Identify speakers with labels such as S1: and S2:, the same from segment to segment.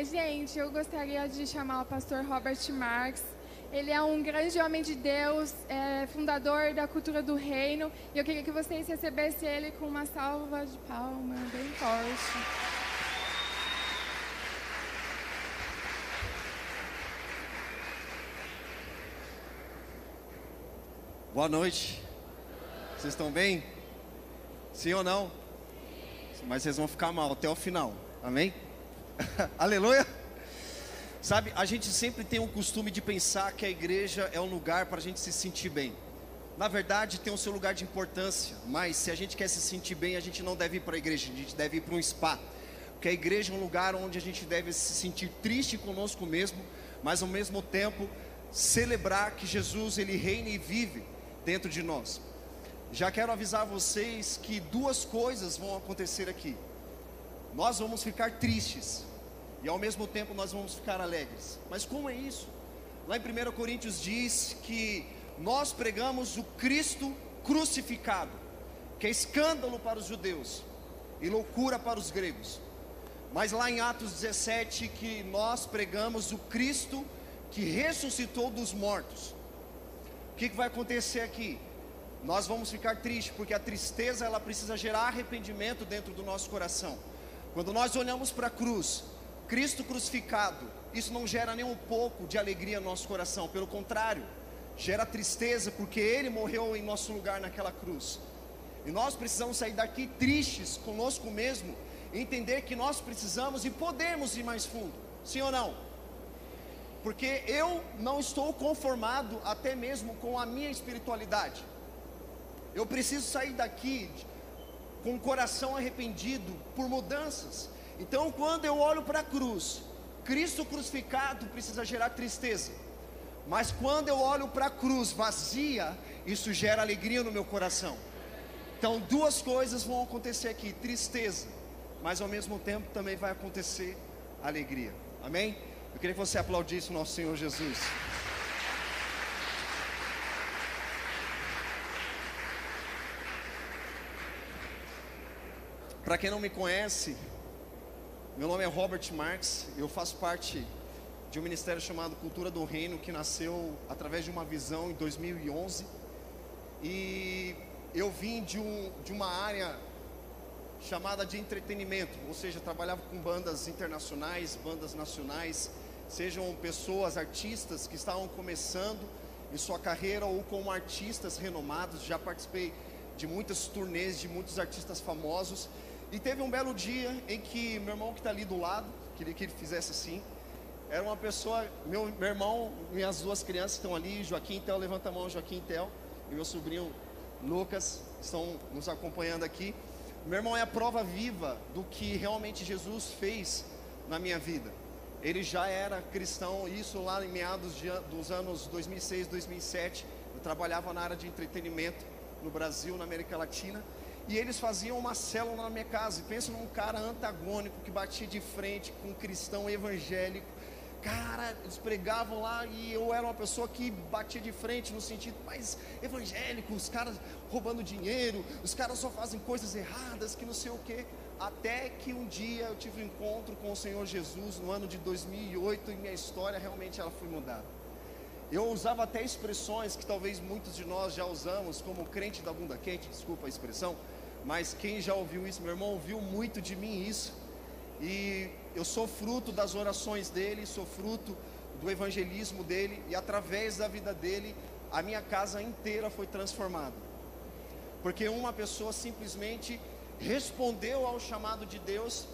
S1: Gente, eu gostaria de chamar o pastor Robert Marx. Ele é um grande homem de Deus, fundador da cultura do reino. E eu queria que vocês recebessem ele com uma salva de palmas bem forte.
S2: Boa noite. Vocês estão bem? Sim ou não? Mas vocês vão ficar mal até o final. Amém? Aleluia! Sabe, a gente sempre tem o costume de pensar que a igreja é um lugar para a gente se sentir bem. Na verdade, tem o seu lugar de importância, mas se a gente quer se sentir bem, a gente não deve ir para a igreja, a gente deve ir para um spa. Porque a igreja é um lugar onde a gente deve se sentir triste conosco mesmo, mas ao mesmo tempo celebrar que Jesus, Ele reina e vive dentro de nós. Já quero avisar vocês que duas coisas vão acontecer aqui. Nós vamos ficar tristes e ao mesmo tempo nós vamos ficar alegres. Mas como é isso? Lá em 1 Coríntios diz que nós pregamos o Cristo crucificado, que é escândalo para os judeus e loucura para os gregos. Mas lá em Atos 17 que nós pregamos o Cristo que ressuscitou dos mortos. O que vai acontecer aqui? Nós vamos ficar tristes, porque a tristeza ela precisa gerar arrependimento dentro do nosso coração. Quando nós olhamos para a cruz, Cristo crucificado, isso não gera nem um pouco de alegria no nosso coração, pelo contrário, gera tristeza, porque Ele morreu em nosso lugar naquela cruz. E nós precisamos sair daqui tristes conosco mesmo, e entender que nós precisamos e podemos ir mais fundo, sim ou não? Porque eu não estou conformado até mesmo com a minha espiritualidade. Eu preciso sair daqui com o coração arrependido por mudanças. Então quando eu olho para a cruz, Cristo crucificado precisa gerar tristeza. Mas quando eu olho para a cruz vazia, isso gera alegria no meu coração. Então duas coisas vão acontecer aqui, tristeza, mas ao mesmo tempo também vai acontecer alegria. Amém? Eu queria que você aplaudisse o nosso Senhor Jesus. Para quem não me conhece, meu nome é Robert Marx. Eu faço parte de um ministério chamado Cultura do Reino, que nasceu através de uma visão em 2011. E eu vim de uma área chamada de entretenimento, ou seja, trabalhava com bandas internacionais, bandas nacionais, sejam pessoas, artistas que estavam começando em sua carreira ou como artistas renomados. Já participei de muitas turnês de muitos artistas famosos. E teve um belo dia em que meu irmão que está ali do lado, queria que ele fizesse assim, era uma pessoa, meu irmão, minhas duas crianças estão ali, Joaquim e Theo, levanta a mão, Joaquim e Theo, e meu sobrinho Lucas estão nos acompanhando aqui. Meu irmão é a prova viva do que realmente Jesus fez na minha vida. Ele já era cristão, isso lá em meados dos anos 2006, 2007, eu trabalhava na área de entretenimento no Brasil, na América Latina, e eles faziam uma célula na minha casa. E pensa num cara antagônico que batia de frente com um cristão evangélico. Cara, eles pregavam lá e eu era uma pessoa que batia de frente no sentido mais evangélico, os caras roubando dinheiro, os caras só fazem coisas erradas, que não sei o que. Até que um dia eu tive um encontro com o Senhor Jesus no ano de 2008 e minha história realmente ela foi mudada. Eu usava até expressões que talvez muitos de nós já usamos, como crente da bunda quente, desculpa a expressão, mas quem já ouviu isso, meu irmão ouviu muito de mim isso. E eu sou fruto das orações dele, sou fruto do evangelismo dele, e através da vida dele, a minha casa inteira foi transformada. Porque uma pessoa simplesmente respondeu ao chamado de Deus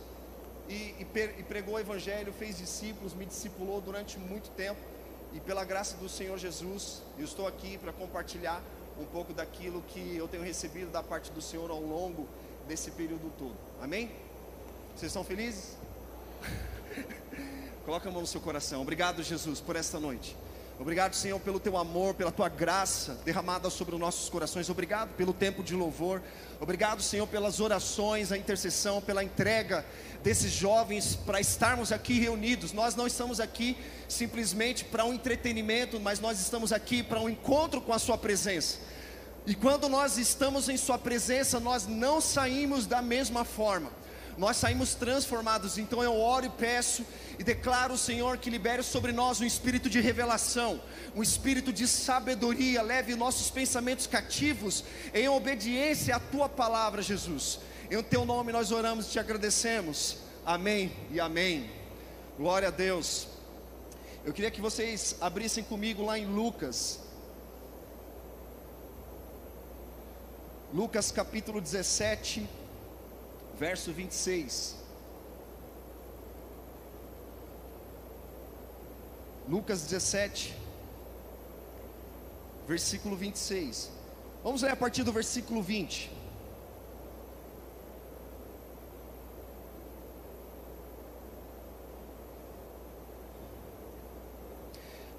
S2: e pregou o evangelho, fez discípulos, me discipulou durante muito tempo. E pela graça do Senhor Jesus, eu estou aqui para compartilhar um pouco daquilo que eu tenho recebido da parte do Senhor ao longo desse período todo. Amém? Vocês estão felizes? Coloca a mão no seu coração. Obrigado, Jesus, por esta noite. Obrigado, Senhor, pelo teu amor, pela tua graça derramada sobre os nossos corações. Obrigado pelo tempo de louvor. Obrigado, Senhor, pelas orações, a intercessão, pela entrega desses jovens para estarmos aqui reunidos. Nós não estamos aqui simplesmente para um entretenimento, mas nós estamos aqui para um encontro com a sua presença. E quando nós estamos em sua presença, nós não saímos da mesma forma. nós saímos transformados. Então eu oro e peço e declaro, Senhor, que libere sobre nós um espírito de revelação, um espírito de sabedoria. Leve nossos pensamentos cativos em obediência à Tua palavra, Jesus. Em Teu nome nós oramos e Te agradecemos. Amém e amém. Glória a Deus. Eu queria que vocês abrissem comigo lá em Lucas. Lucas capítulo 17, verso 26. Lucas 17, versículo 26. Vamos ler a partir do versículo 20.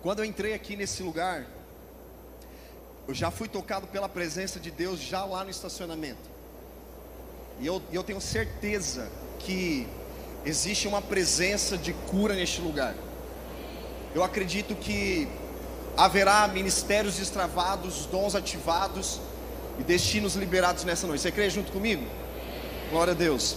S2: Quando eu entrei aqui nesse lugar, eu já fui tocado pela presença de Deus já lá no estacionamento. E eu tenho certeza que existe uma presença de cura neste lugar. Eu acredito que haverá ministérios destravados, dons ativados e destinos liberados nessa noite. Você crê junto comigo? Glória a Deus.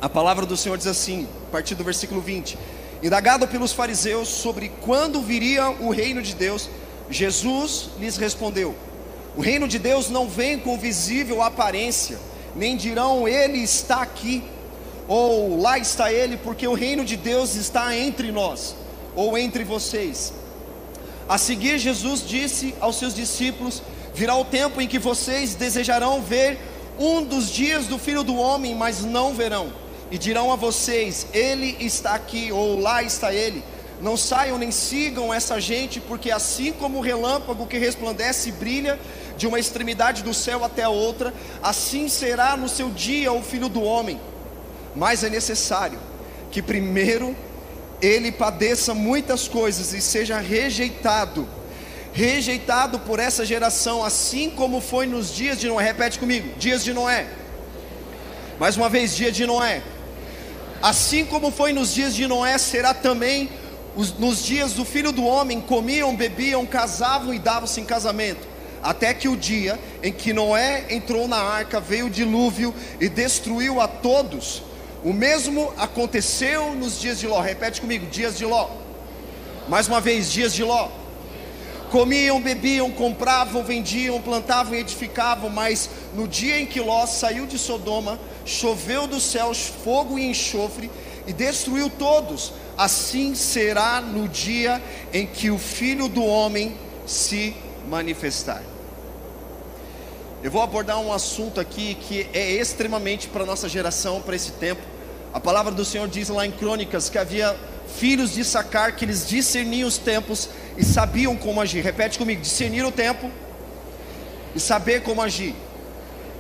S2: A palavra do Senhor diz assim, a partir do versículo 20: indagado pelos fariseus sobre quando viria o reino de Deus, Jesus lhes respondeu: o reino de Deus não vem com visível aparência, nem dirão ele está aqui, ou lá está ele, porque o reino de Deus está entre nós, ou entre vocês. A seguir Jesus disse aos seus discípulos: virá o tempo em que vocês desejarão ver um dos dias do Filho do Homem, mas não verão, e dirão a vocês: ele está aqui, ou lá está ele. Não saiam nem sigam essa gente, porque assim como o relâmpago que resplandece e brilha de uma extremidade do céu até a outra, assim será no seu dia o Filho do Homem. Mas é necessário que primeiro ele padeça muitas coisas e seja rejeitado por essa geração, assim como foi nos dias de Noé. Repete comigo: dias de Noé. Mais uma vez, dia de Noé. Assim como foi nos dias de Noé, será também nos dias do Filho do Homem. Comiam, bebiam, casavam e davam-se em casamento, até que o dia em que Noé entrou na arca, veio o dilúvio e destruiu a todos. O mesmo aconteceu nos dias de Ló. Repete comigo: dias de Ló. Mais uma vez, dias de Ló. Comiam, bebiam, compravam, vendiam, plantavam e edificavam. Mas no dia em que Ló saiu de Sodoma, choveu dos céus fogo e enxofre e destruiu todos. Assim será no dia em que o Filho do Homem se manifestar. Eu vou abordar um assunto aqui que é extremamente para a nossa geração, para esse tempo. A palavra do Senhor diz lá em Crônicas que havia filhos de Issacar que eles discerniam os tempos e sabiam como agir. Repete comigo: discernir o tempo e saber como agir.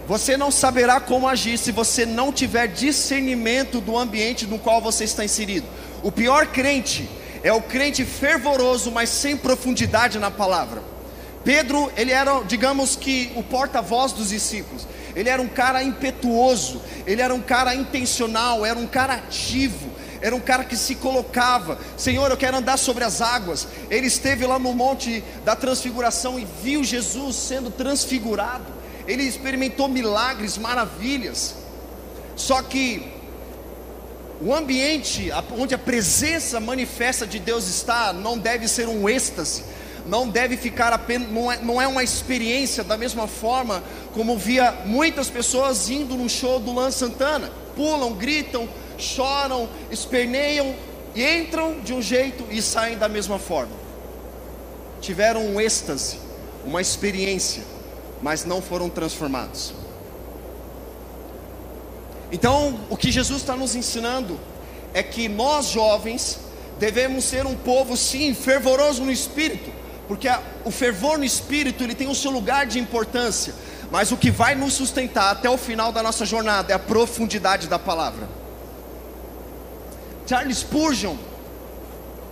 S2: Você não saberá como agir se você não tiver discernimento do ambiente no qual você está inserido. O pior crente é o crente fervoroso, mas sem profundidade na palavra. Pedro, ele era, digamos que, o porta-voz dos discípulos. Ele era um cara impetuoso, ele era um cara intencional, era um cara ativo, era um cara que se colocava: Senhor, eu quero andar sobre as águas. Ele esteve lá no monte da transfiguração e viu Jesus sendo transfigurado. Ele experimentou milagres, maravilhas. Só que o ambiente onde a presença manifesta de Deus está, não deve ser um êxtase, não deve ficar apenas, não é uma experiência da mesma forma como via muitas pessoas indo no show do Luan Santana. Pulam, gritam, choram, esperneiam e entram de um jeito e saem da mesma forma. Tiveram um êxtase, uma experiência, mas não foram transformados. Então, o que Jesus está nos ensinando é que nós jovens devemos ser um povo, sim, fervoroso no espírito, porque o fervor no espírito, ele tem o seu lugar de importância, mas o que vai nos sustentar até o final da nossa jornada é a profundidade da palavra. Charles Spurgeon,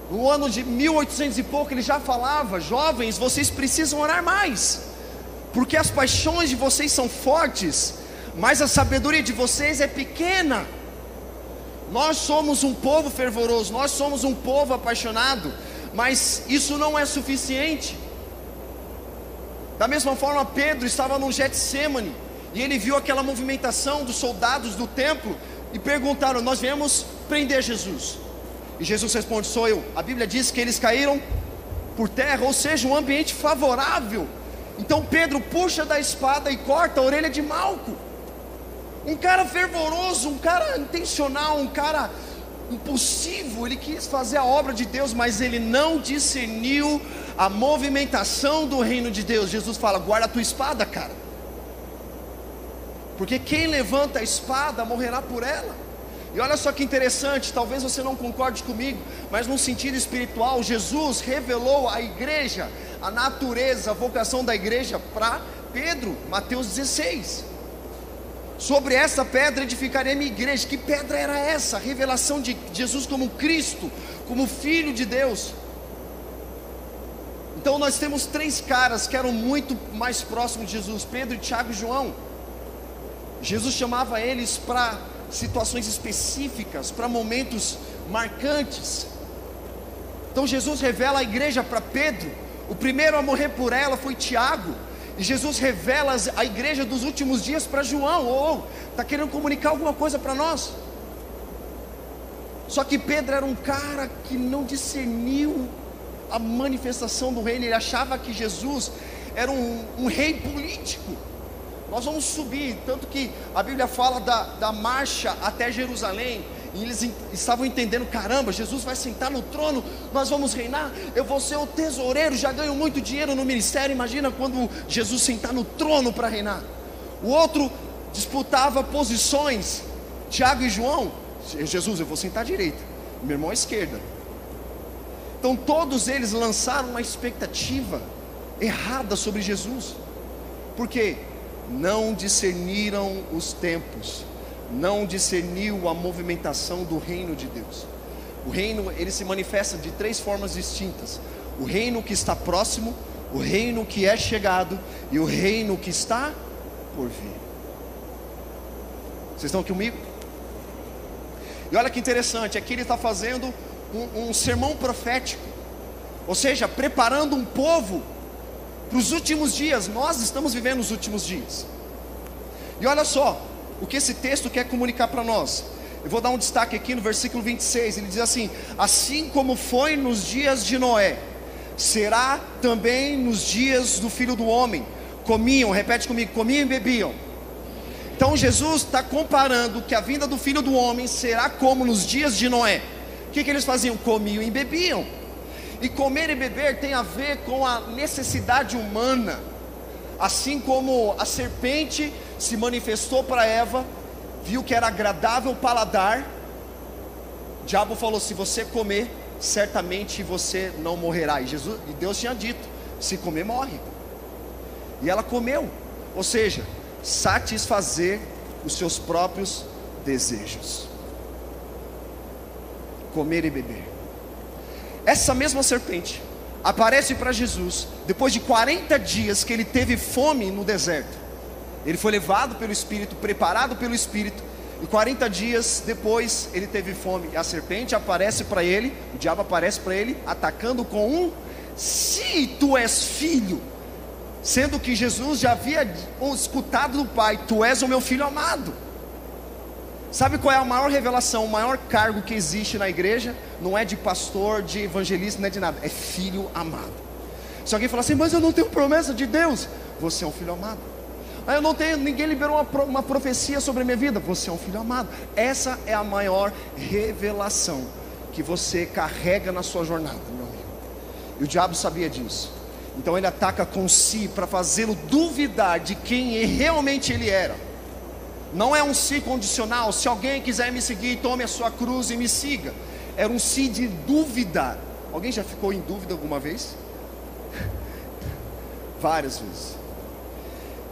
S2: no ano de 1800 e pouco, ele já falava: jovens, vocês precisam orar mais, porque as paixões de vocês são fortes, mas a sabedoria de vocês é pequena. Nós somos um povo fervoroso, nós somos um povo apaixonado, mas isso não é suficiente. Da mesma forma, Pedro estava no Getsemane, e ele viu aquela movimentação dos soldados do templo, e perguntaram: nós viemos prender Jesus. E Jesus responde: sou eu. A Bíblia diz que eles caíram por terra, ou seja, um ambiente favorável. Então Pedro puxa da espada e corta a orelha de Malco. Um cara fervoroso, um cara intencional, um cara impulsivo. Ele quis fazer a obra de Deus, mas ele não discerniu a movimentação do reino de Deus. Jesus fala: guarda a tua espada, cara, porque quem levanta a espada morrerá por ela. E olha só que interessante, talvez você não concorde comigo, mas no sentido espiritual, Jesus revelou à igreja a natureza, a vocação da igreja para Pedro. Mateus 16: sobre essa pedra edificarei minha igreja. Que pedra era essa? A revelação de Jesus como Cristo, como Filho de Deus. Então nós temos três caras que eram muito mais próximos de Jesus: Pedro, Tiago e João. Jesus chamava eles para situações específicas, para momentos marcantes. Então Jesus revela a igreja para Pedro. O primeiro a morrer por ela foi Tiago. E Jesus revela a igreja dos últimos dias para João. Está querendo comunicar alguma coisa para nós? Só que Pedro era um cara que não discerniu a manifestação do reino. Ele achava que Jesus era um rei político. Nós vamos subir, tanto que a Bíblia fala da marcha até Jerusalém, e eles estavam entendendo: caramba, Jesus vai sentar no trono, nós vamos reinar, eu vou ser o tesoureiro, já ganho muito dinheiro no ministério, imagina quando Jesus sentar no trono para reinar. O outro disputava posições, Tiago e João: Jesus, eu vou sentar à direita, meu irmão à esquerda. Então todos eles lançaram uma expectativa errada sobre Jesus. Por quê? Não discerniram os tempos, não discerniu a movimentação do reino de Deus. O reino, ele se manifesta de três formas distintas: o reino que está próximo, o reino que é chegado e o reino que está por vir. Vocês estão aqui comigo? E olha que interessante, aqui ele está fazendo um sermão profético, ou seja, preparando um povo para os últimos dias. Nós estamos vivendo os últimos dias. E olha só o que esse texto quer comunicar para nós. Eu vou dar um destaque aqui no versículo 26. Ele diz assim: assim como foi nos dias de Noé, será também nos dias do Filho do Homem. Comiam, repete comigo, comiam e bebiam. Então Jesus está comparando que a vinda do Filho do Homem será como nos dias de Noé. O que eles faziam? Comiam e bebiam. E comer e beber tem a ver com a necessidade humana. Assim como a serpente se manifestou para Eva, viu que era agradável o paladar, o diabo falou: se você comer, certamente você não morrerá. E Deus tinha dito: se comer, morre. E ela comeu, ou seja, satisfazer os seus próprios desejos. Comer e beber. Essa mesma serpente aparece para Jesus depois de 40 dias que ele teve fome no deserto. Ele foi levado pelo Espírito, preparado pelo Espírito, e 40 dias depois ele teve fome. E a serpente aparece para ele, o diabo aparece para ele, atacando com se tu és filho, sendo que Jesus já havia escutado do Pai: tu és o meu filho amado. Sabe qual é a maior revelação, o maior cargo que existe na igreja? Não é de pastor, de evangelista, não é de nada, é filho amado. Se alguém falar assim: mas eu não tenho promessa de Deus, você é um filho amado. Eu não tenho, ninguém liberou uma profecia sobre a minha vida, você é um filho amado. Essa é a maior revelação que você carrega na sua jornada, meu amigo. E o diabo sabia disso. Então ele ataca com si para fazê-lo duvidar de quem realmente ele era. Não é um si condicional: se alguém quiser me seguir, tome a sua cruz e me siga. Era um si de dúvida. Alguém já ficou em dúvida alguma vez? Várias vezes.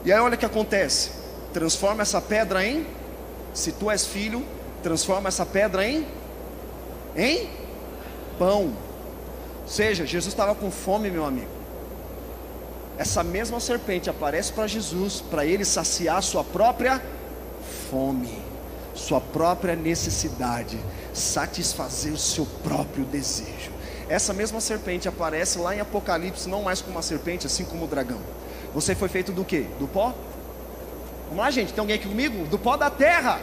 S2: E aí olha o que acontece: transforma essa pedra em, se tu és filho, transforma essa pedra em pão. Ou seja, Jesus estava com fome, meu amigo. Essa mesma serpente aparece para Jesus, para ele saciar sua própria fome, sua própria necessidade, satisfazer o seu próprio desejo. Essa mesma serpente aparece lá em Apocalipse, não mais como uma serpente, assim como o dragão. Você foi feito do quê? Do pó? Vamos lá, gente, tem alguém aqui comigo? Do pó da terra.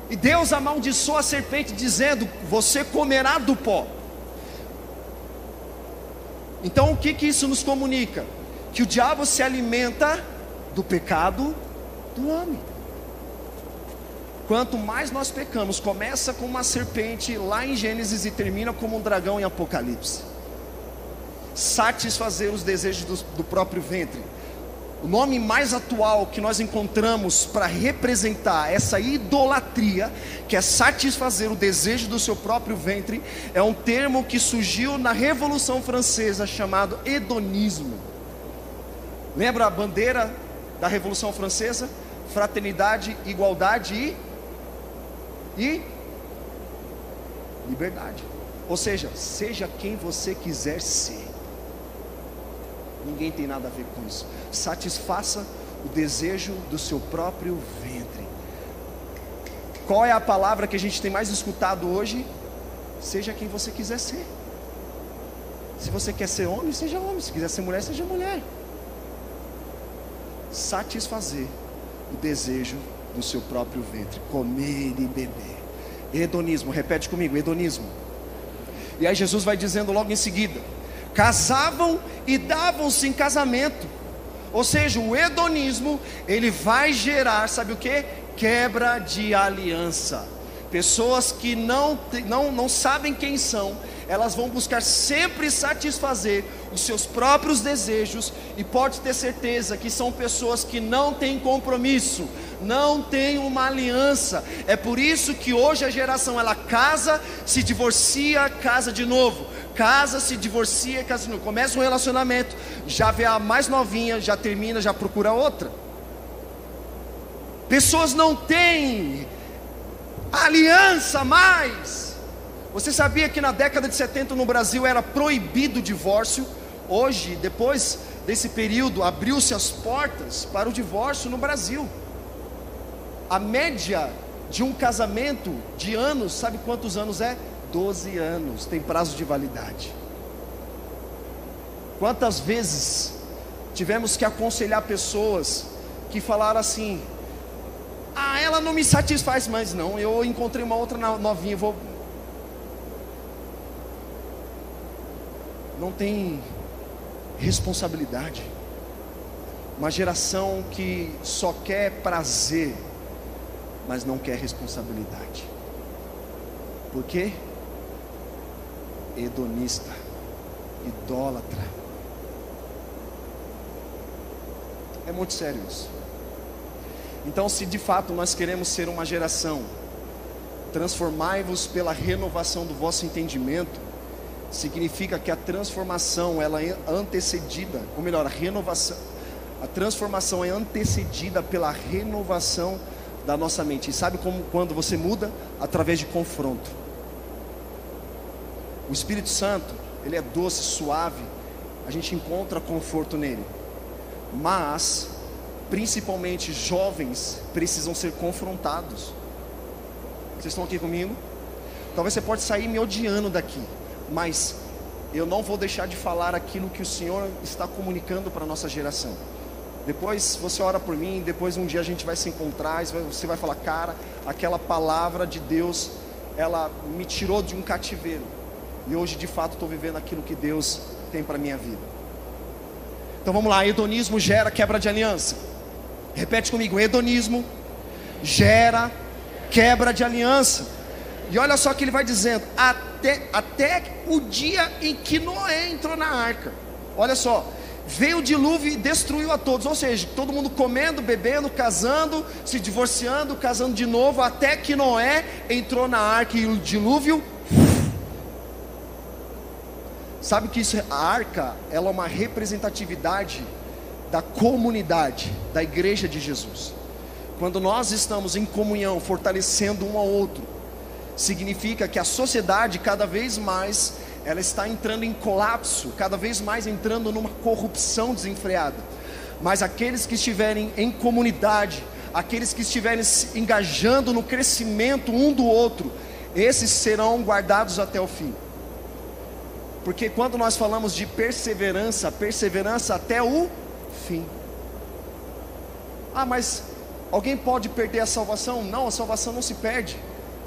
S2: E Deus amaldiçoou a serpente, dizendo: você comerá do pó. Então o que isso nos comunica? Que o diabo se alimenta do pecado do homem. Quanto mais nós pecamos, começa com uma serpente lá em Gênesis e termina como um dragão em Apocalipse. Satisfazer os desejos do próprio ventre. O nome mais atual que nós encontramos para representar essa idolatria, que é satisfazer o desejo do seu próprio ventre, é um termo que surgiu na Revolução Francesa, chamado hedonismo. Lembra a bandeira da Revolução Francesa? Fraternidade, igualdade e liberdade. Ou seja quem você quiser ser. Ninguém tem nada a ver com isso. Satisfaça o desejo do seu próprio ventre. Qual é a palavra que a gente tem mais escutado hoje? Seja quem você quiser ser. Se você quer ser homem, seja homem. Se quiser ser mulher, seja mulher. Satisfazer o desejo do seu próprio ventre. Comer e beber. Hedonismo, repete comigo, hedonismo. E aí Jesus vai dizendo logo em seguida: casavam e davam-se em casamento. Ou seja, o hedonismo, ele vai gerar, sabe o que? Quebra de aliança. Pessoas que não sabem quem são, elas vão buscar sempre satisfazer os seus próprios desejos. E pode ter certeza que são pessoas que não têm compromisso, não têm uma aliança. É por isso que hoje a geração, ela casa, se divorcia, casa de novo. Casa, se divorcia, casa de novo. Começa um relacionamento, já vê a mais novinha, já termina, já procura outra. Pessoas não têm aliança mais. Você sabia que na década de 70 no Brasil era proibido o divórcio? Hoje, depois desse período, abriu-se as portas para o divórcio no Brasil. A média de um casamento de anos, sabe quantos anos é? 12 anos, tem prazo de validade. Quantas vezes tivemos que aconselhar pessoas que falaram assim: ah, ela não me satisfaz mais não, eu encontrei uma outra novinha, não tem responsabilidade. Uma geração que só quer prazer, mas não quer responsabilidade. Por quê? Hedonista, idólatra. É muito sério isso. Então, se de fato nós queremos ser uma geração, transformai-vos pela renovação do vosso entendimento, significa que a transformação, ela é antecedida, ou melhor, a transformação é antecedida pela renovação da nossa mente. E sabe como, quando você muda? Através de confronto. O Espírito Santo, ele é doce, suave, a gente encontra conforto nele. Mas, principalmente jovens, precisam ser confrontados. Vocês estão aqui comigo? Talvez você pode sair me odiando daqui, mas eu não vou deixar de falar aquilo que o Senhor está comunicando para a nossa geração. Depois você ora por mim, depois um dia a gente vai se encontrar, você vai falar: cara, aquela palavra de Deus, ela me tirou de um cativeiro, e hoje de fato estou vivendo aquilo que Deus tem para a minha vida. Então vamos lá, hedonismo gera quebra de aliança. Repete comigo: hedonismo gera quebra de aliança. E olha só que ele vai dizendo: até o dia em que Noé entrou na arca. Olha só, veio o dilúvio e destruiu a todos. Ou seja, todo mundo comendo, bebendo, casando, se divorciando, casando de novo, até que Noé entrou na arca e o dilúvio. Sabe que isso, a arca, ela é uma representatividade da comunidade, da igreja de Jesus. Quando nós estamos em comunhão, fortalecendo um ao outro, significa que a sociedade cada vez mais, ela está entrando em colapso, cada vez mais entrando numa corrupção desenfreada. Mas aqueles que estiverem em comunidade, aqueles que estiverem se engajando no crescimento um do outro, esses serão guardados até o fim. Porque quando nós falamos de perseverança, perseverança até o fim. Ah, mas Alguém pode perder a salvação? Não, a salvação não se perde.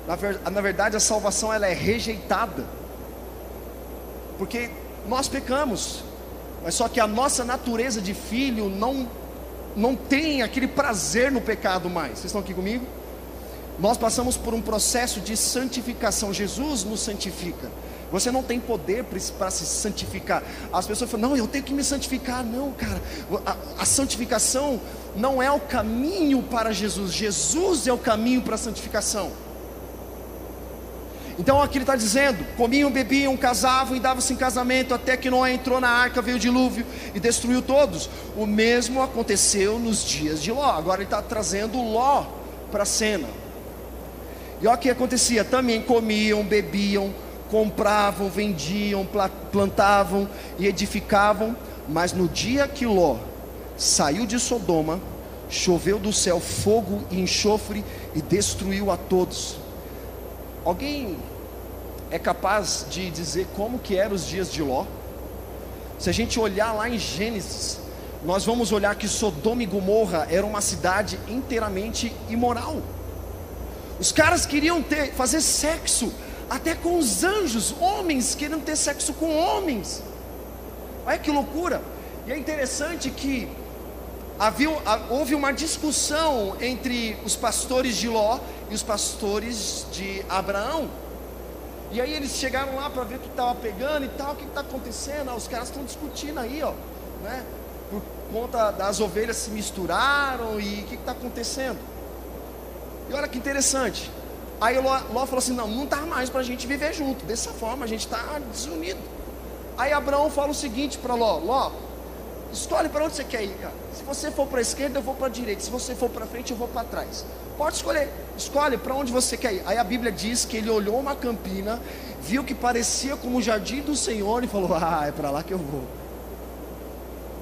S2: Na verdade, a salvação ela é rejeitada. Porque nós pecamos. Mas só que a nossa natureza de filho não tem aquele prazer no pecado mais. Vocês estão aqui comigo? Nós passamos por um processo de santificação. Jesus nos santifica. Você não tem poder para se santificar. As pessoas falam, não, eu tenho que me santificar. Não, cara, a santificação não é o caminho para Jesus. Jesus é o caminho para a santificação. Então aqui ele está dizendo, comiam, bebiam, casavam e davam-se em casamento, até que Noé entrou na arca, veio o dilúvio e destruiu todos. O mesmo aconteceu nos dias de Ló. Agora ele está trazendo Ló para a cena. E olha o que acontecia, também comiam, bebiam, compravam, vendiam, plantavam e edificavam. Mas no dia que Ló saiu de Sodoma, choveu do céu fogo e enxofre e destruiu a todos. Alguém é capaz de dizer como que eram os dias de Ló? Se a gente olhar lá em Gênesis, nós vamos olhar que Sodoma e Gomorra era uma cidade inteiramente imoral. Os caras queriam fazer sexo até com os anjos, homens queriam ter sexo com homens. Olha que loucura. E é interessante que houve uma discussão entre os pastores de Ló e os pastores de Abraão. E aí eles chegaram lá para ver o que estava pegando e tal, o que está acontecendo. Os caras estão discutindo aí, ó, né? Por conta das ovelhas se misturaram e o que está acontecendo. E olha que interessante. Aí Ló falou assim, não dá mais para a gente viver junto, dessa forma a gente está desunido. Aí Abraão fala o seguinte para Ló, escolhe para onde você quer ir, cara. Se você for para a esquerda, eu vou para a direita. Se você for para frente, eu vou para trás. Pode escolher, escolhe para onde você quer ir. Aí a Bíblia diz que ele olhou uma campina, viu que parecia como o jardim do Senhor e falou, é para lá que eu vou.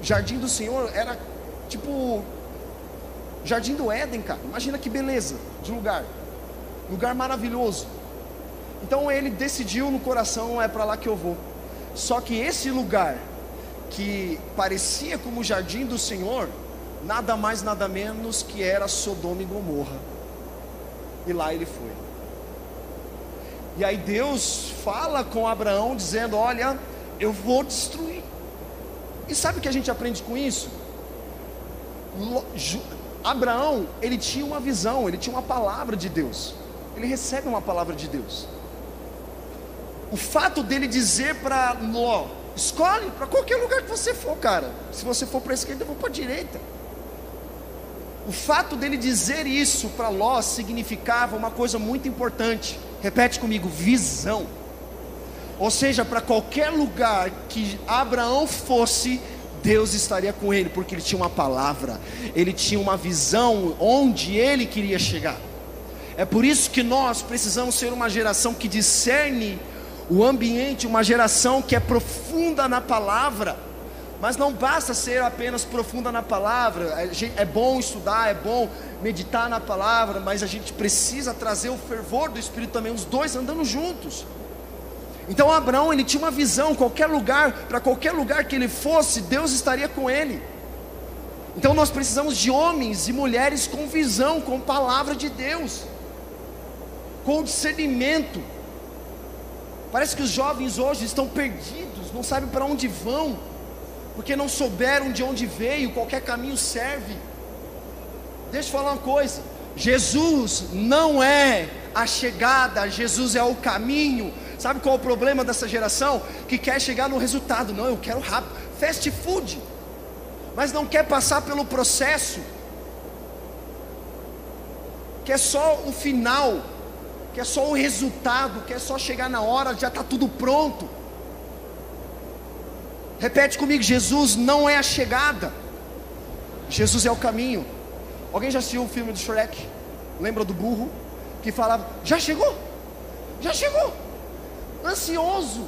S2: O jardim do Senhor era tipo Jardim do Éden, cara. Imagina que beleza de lugar maravilhoso. Então ele decidiu no coração, é para lá que eu vou. Só que esse lugar que parecia como o jardim do Senhor, nada mais nada menos que era Sodoma e Gomorra. E lá ele foi. E aí Deus fala com Abraão dizendo, olha, eu vou destruir. E sabe o que a gente aprende com isso? Abraão, ele tinha uma visão, ele tinha uma palavra de Deus. Ele recebe uma palavra de Deus. O fato dele dizer para Ló, escolhe para qualquer lugar que você for, cara. Se você for para a esquerda, eu vou para a direita. O fato dele dizer isso para Ló significava uma coisa muito importante. Repete comigo, visão. Ou seja, para qualquer lugar que Abraão fosse, Deus estaria com ele, porque ele tinha uma palavra, ele tinha uma visão onde ele queria chegar. É por isso que nós precisamos ser uma geração que discerne o ambiente, uma geração que é profunda na palavra. Mas não basta ser apenas profunda na palavra. É bom estudar, é bom meditar na palavra, mas a gente precisa trazer o fervor do Espírito também, os dois andando juntos. Então Abraão, ele tinha uma visão, qualquer lugar, para qualquer lugar que ele fosse, Deus estaria com ele. Então nós precisamos de homens e mulheres com visão, com palavra de Deus, com discernimento. Parece que os jovens hoje estão perdidos, não sabem para onde vão, porque não souberam de onde veio, qualquer caminho serve. Deixa eu falar uma coisa, Jesus não é a chegada, Jesus é o caminho. Sabe qual é o problema dessa geração? Que quer chegar no resultado. Não, eu quero rápido, fast food, mas não quer passar pelo processo, quer só o final, quer só o resultado, quer só chegar na hora, já está tudo pronto. Repete comigo, Jesus não é a chegada, Jesus é o caminho. Alguém já assistiu o filme do Shrek? Lembra do burro que falava, já chegou, já chegou, ansioso,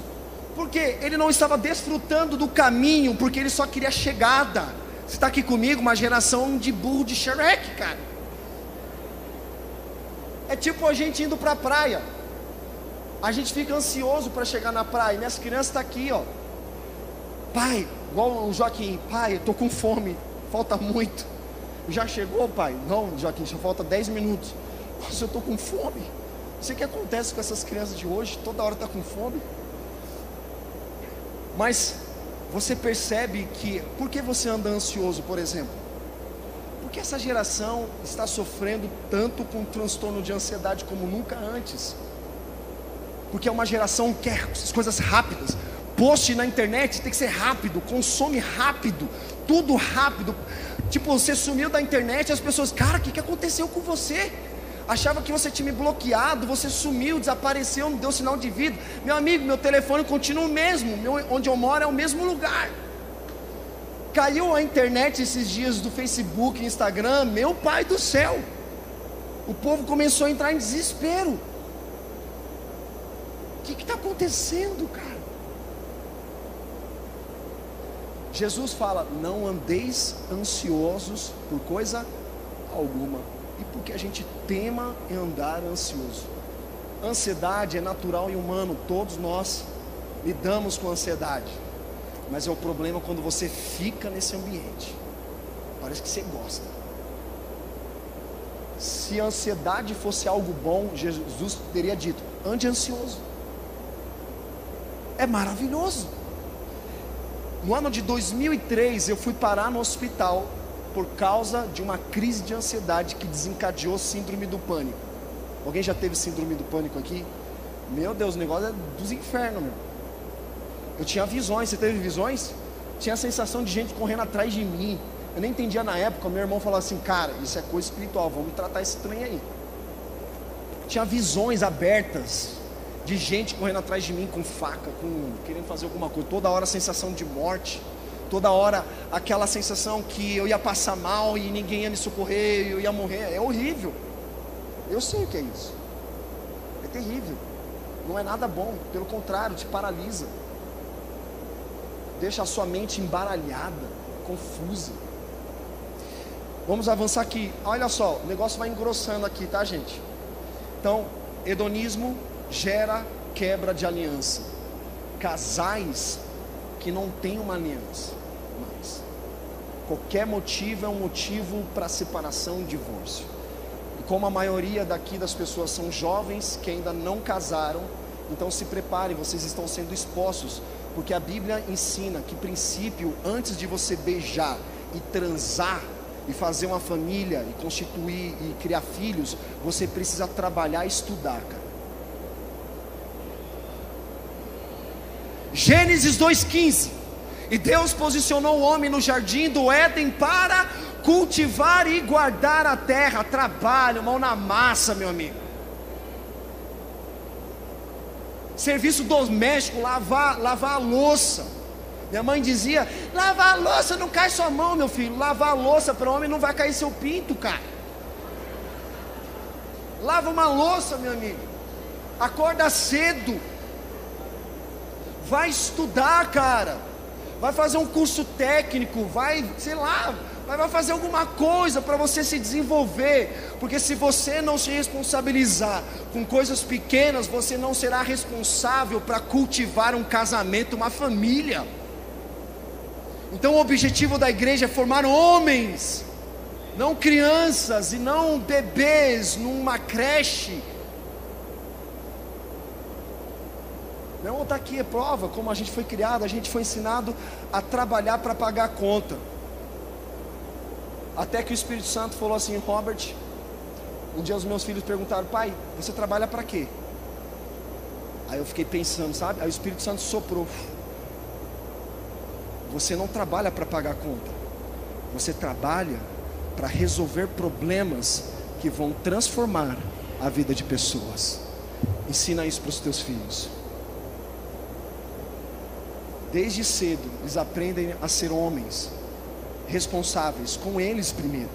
S2: porque ele não estava desfrutando do caminho, porque ele só queria a chegada. Você está aqui comigo? Uma geração de burro de Shrek, cara. É tipo a gente indo para a praia, a gente fica ansioso para chegar na praia. Minhas crianças estão aqui, ó, pai, igual o Joaquim, pai, eu estou com fome, falta muito. Já chegou, pai? Não, Joaquim, só falta 10 minutos. Nossa, eu estou com fome. Sei o que acontece com essas crianças de hoje, toda hora está com fome. Mas você percebe que, por que você anda ansioso, por exemplo? Porque essa geração está sofrendo tanto com transtorno de ansiedade como nunca antes. Porque é uma geração que quer as coisas rápidas. Post na internet tem que ser rápido, consome rápido, tudo rápido. Tipo, você sumiu da internet e as pessoas, cara, o que aconteceu com você? Achava que você tinha me bloqueado, você sumiu, desapareceu, não deu sinal de vida. Meu amigo, meu telefone continua o mesmo, onde eu moro é o mesmo lugar. Caiu a internet esses dias do Facebook, Instagram, meu pai do céu. O povo começou a entrar em desespero. O que está acontecendo, cara? Jesus fala, não andeis ansiosos por coisa alguma. E porque a gente tema em andar ansioso. Ansiedade é natural e humano, todos nós lidamos com ansiedade. Mas é o problema quando você fica nesse ambiente. Parece que você gosta. Se a ansiedade fosse algo bom, Jesus teria dito, ande ansioso. É maravilhoso. No ano de 2003 eu fui parar no hospital por causa de uma crise de ansiedade que desencadeou síndrome do pânico. Alguém já teve síndrome do pânico aqui? Meu Deus, o negócio é dos infernos, meu. Eu tinha visões, você teve visões? Tinha a sensação de gente correndo atrás de mim. Eu nem entendia na época, meu irmão falava assim, cara, isso é coisa espiritual, vamos tratar esse trem aí. Tinha visões abertas de gente correndo atrás de mim com faca, querendo fazer alguma coisa, toda hora a sensação de morte, toda hora aquela sensação que eu ia passar mal e ninguém ia me socorrer, eu ia morrer. É horrível. Eu sei o que é isso. É terrível. Não é nada bom, pelo contrário, te paralisa. Deixa a sua mente embaralhada, confusa. Vamos avançar aqui. Olha só, o negócio vai engrossando aqui, tá, gente? Então, hedonismo gera quebra de aliança. Casais que não têm uma aliança mais. Qualquer motivo é um motivo para separação e divórcio. E como a maioria daqui das pessoas são jovens que ainda não casaram, então se preparem, vocês estão sendo expostos. Porque a Bíblia ensina que princípio, antes de você beijar e transar e fazer uma família e constituir e criar filhos, você precisa trabalhar e estudar, cara. Gênesis 2:15. E Deus posicionou o homem no jardim do Éden para cultivar e guardar a terra. Trabalho, mão na massa, meu amigo. Serviço doméstico, lavar a louça. Minha mãe dizia, lavar a louça não cai sua mão, meu filho. Lavar a louça para o homem não vai cair seu pinto, cara. Lava uma louça, meu amigo. Acorda cedo. Vai estudar, cara. Vai fazer um curso técnico. Vai, sei lá, vai fazer alguma coisa para você se desenvolver. Porque se você não se responsabilizar com coisas pequenas, você não será responsável para cultivar um casamento, uma família. Então o objetivo da igreja é formar homens, não crianças e não bebês numa creche. Meu irmão, está aqui a prova, como a gente foi criado, a gente foi ensinado a trabalhar para pagar a conta. Até que o Espírito Santo falou assim, Robert, um dia os meus filhos perguntaram, pai, você trabalha para quê? Aí eu fiquei pensando, sabe? Aí o Espírito Santo soprou. Você não trabalha para pagar a conta. Você trabalha para resolver problemas que vão transformar a vida de pessoas. Ensina isso para os teus filhos. Desde cedo, eles aprendem a ser homens responsáveis, com eles primeiro.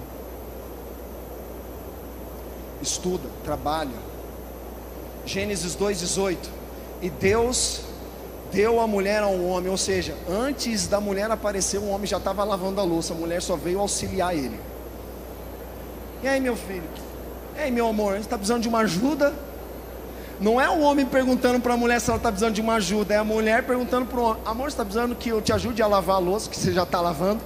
S2: Estuda, trabalha. Gênesis 2:18. E Deus deu a mulher ao homem, ou seja, antes da mulher aparecer, o homem já estava lavando a louça, a mulher só veio auxiliar ele. E aí, meu filho? E aí, meu amor, você está precisando de uma ajuda? Não é o homem perguntando para a mulher se ela está precisando de uma ajuda, é a mulher perguntando para o homem, amor, você está precisando que eu te ajude a lavar a louça, que você já está lavando?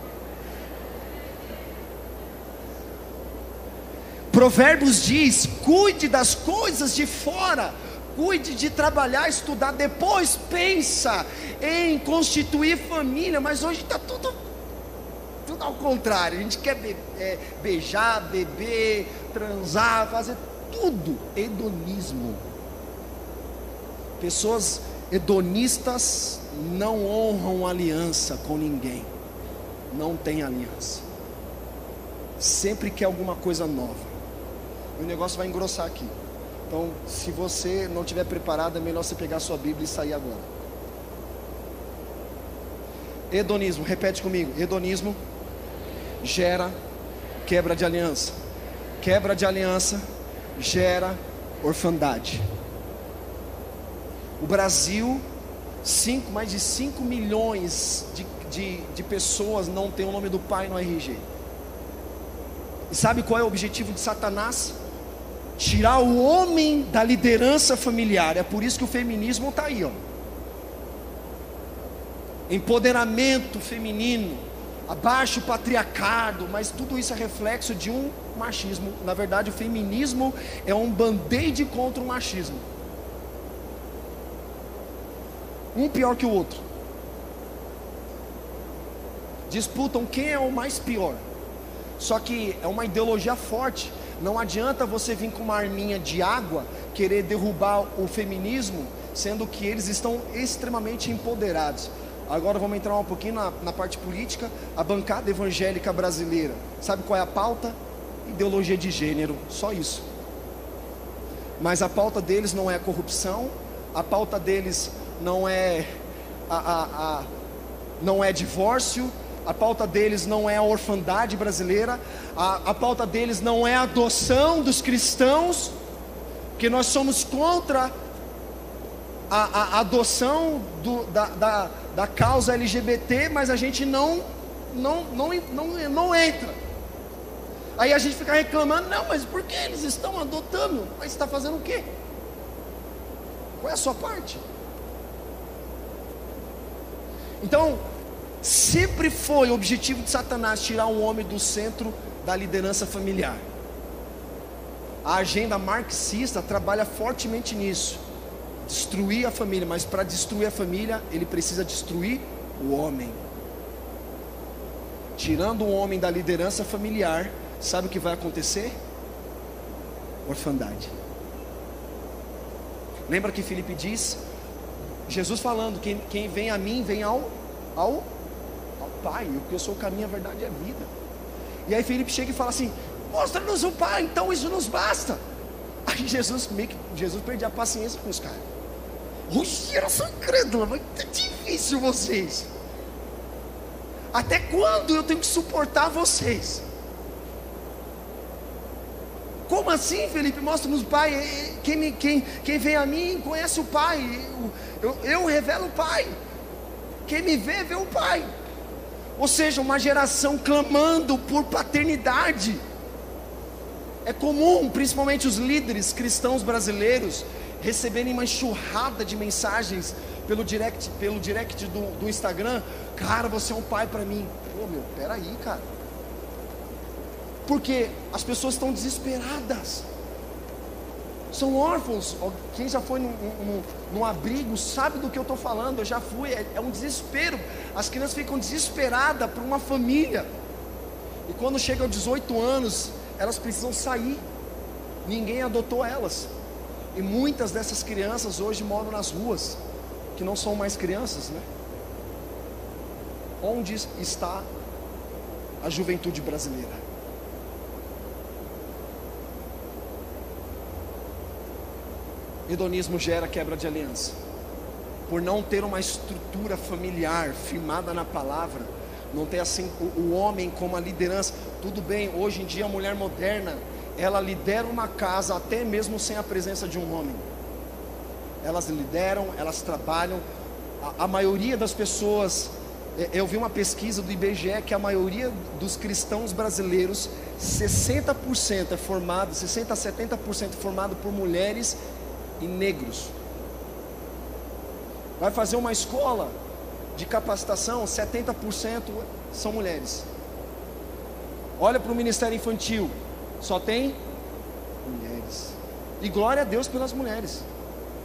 S2: Provérbios diz: cuide das coisas de fora, cuide de trabalhar, estudar, depois pensa em constituir família. Mas hoje está tudo ao contrário. A gente quer beijar, beber, transar, fazer tudo. Hedonismo. Pessoas hedonistas não honram aliança com ninguém, não tem aliança, sempre quer alguma coisa nova. O negócio vai engrossar aqui. Então, se você não estiver preparado, é melhor você pegar a sua Bíblia e sair agora. Hedonismo, repete comigo. Hedonismo gera quebra de aliança. Quebra de aliança gera orfandade. O Brasil, mais de 5 milhões de pessoas não tem o nome do pai no RG. E sabe qual é o objetivo de Satanás? Tirar o homem da liderança familiar. É por isso que o feminismo está aí, ó. Empoderamento feminino, abaixo o patriarcado, mas tudo isso é reflexo de um machismo. Na verdade, o feminismo é um band-aid contra o machismo. Um pior que o outro. Disputam quem é o mais pior. Só que é uma ideologia forte. Não adianta você vir com uma arminha de água querer derrubar o feminismo, sendo que eles estão extremamente empoderados. Agora vamos entrar um pouquinho na parte política. A bancada evangélica brasileira, sabe qual é a pauta? Ideologia de gênero, só isso. Mas a pauta deles não é a corrupção, a pauta deles não é não é divórcio, a pauta deles não é a orfandade brasileira, a pauta deles não é a adoção dos cristãos, porque nós somos contra a adoção da causa LGBT, mas a gente não entra. Aí a gente fica reclamando: não, mas por que eles estão adotando? Mas você está fazendo o quê? Qual é a sua parte? Então, sempre foi o objetivo de Satanás tirar um homem do centro da liderança familiar. A agenda marxista trabalha fortemente nisso, destruir a família. Mas para destruir a família, ele precisa destruir o homem. Tirando o homem da liderança familiar, sabe o que vai acontecer? Orfandade. Lembra que Filipe diz, Jesus falando: quem vem a mim, vem ao Pai, porque eu sou o caminho, a verdade e a vida. E aí Filipe chega e fala assim: mostra-nos o Pai, então isso nos basta. Aí Jesus perdia a paciência com os caras. Ui, era só incrédula, mas é difícil vocês. Até quando eu tenho que suportar vocês? Como assim, Felipe? Mostra-nos o Pai. Quem vem a mim conhece o Pai. Eu revelo o Pai. Quem me vê, vê o Pai. Ou seja, uma geração clamando por paternidade. É comum, principalmente os líderes cristãos brasileiros, receberem uma enxurrada de mensagens pelo direct do Instagram: cara, você é um pai para mim. Pô, meu, peraí, cara. Porque as pessoas estão desesperadas, são órfãos. Quem já foi num abrigo sabe do que eu estou falando. Eu já fui, é um desespero. As crianças ficam desesperadas por uma família, e quando chegam aos 18 anos, elas precisam sair. Ninguém adotou elas, e muitas dessas crianças hoje moram nas ruas, que não são mais crianças, né? Onde está a juventude brasileira? Hedonismo gera quebra de aliança. Por não ter uma estrutura familiar firmada na palavra, não ter assim o homem como a liderança. Tudo bem, hoje em dia a mulher moderna, ela lidera uma casa até mesmo sem a presença de um homem. Elas lideram, elas trabalham. A maioria das pessoas, eu vi uma pesquisa do IBGE que a maioria dos cristãos brasileiros, 60% é formado, 60 a 70% formado por mulheres e negros. Vai fazer uma escola de capacitação, 70% são mulheres. Olha para o Ministério Infantil, só tem mulheres. E glória a Deus pelas mulheres.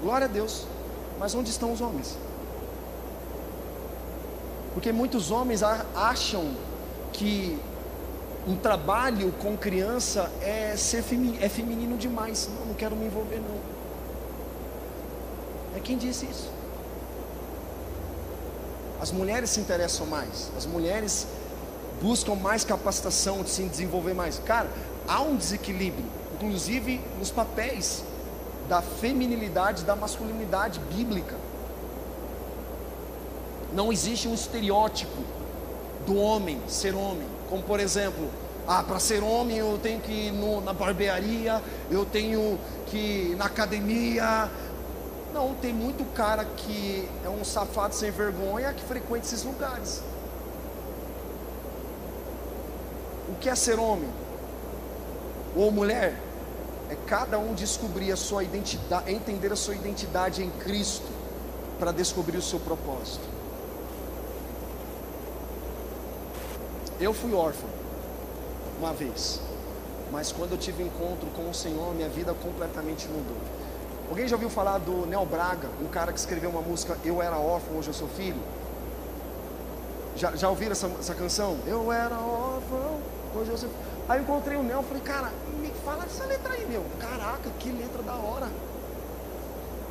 S2: Glória a Deus. Mas onde estão os homens? Porque muitos homens acham que um trabalho com criança é feminino demais. Não quero me envolver não. É quem disse isso? As mulheres se interessam mais. As mulheres buscam mais capacitação de se desenvolver mais. Cara, há um desequilíbrio, inclusive nos papéis da feminilidade e da masculinidade bíblica. Não existe um estereótipo do homem ser homem, como por exemplo, para ser homem eu tenho que ir na barbearia, eu tenho que ir na academia. Não, tem muito cara que é um safado sem vergonha que frequenta esses lugares. O que é ser homem ou mulher? É cada um descobrir a sua identidade, entender a sua identidade em Cristo, para descobrir o seu propósito. Eu fui órfão uma vez, mas quando eu tive encontro com o Senhor, minha vida completamente mudou. Alguém já ouviu falar do Nel Braga, um cara que escreveu uma música, Eu Era Órfão, Hoje Eu Sou Filho? Já ouviram essa canção? Eu era órfão, hoje eu sou filho. Aí eu encontrei o Nel, falei, cara, me fala essa letra aí, meu. Caraca, que letra da hora.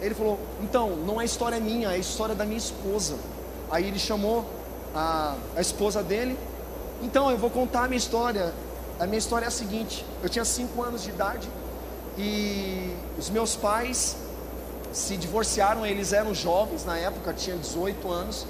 S2: Ele falou, então, não é história minha, é história da minha esposa. Aí ele chamou a esposa dele. Então, eu vou contar a minha história. A minha história é a seguinte: eu tinha 5 anos de idade e os meus pais se divorciaram. Eles eram jovens na época, tinha 18 anos.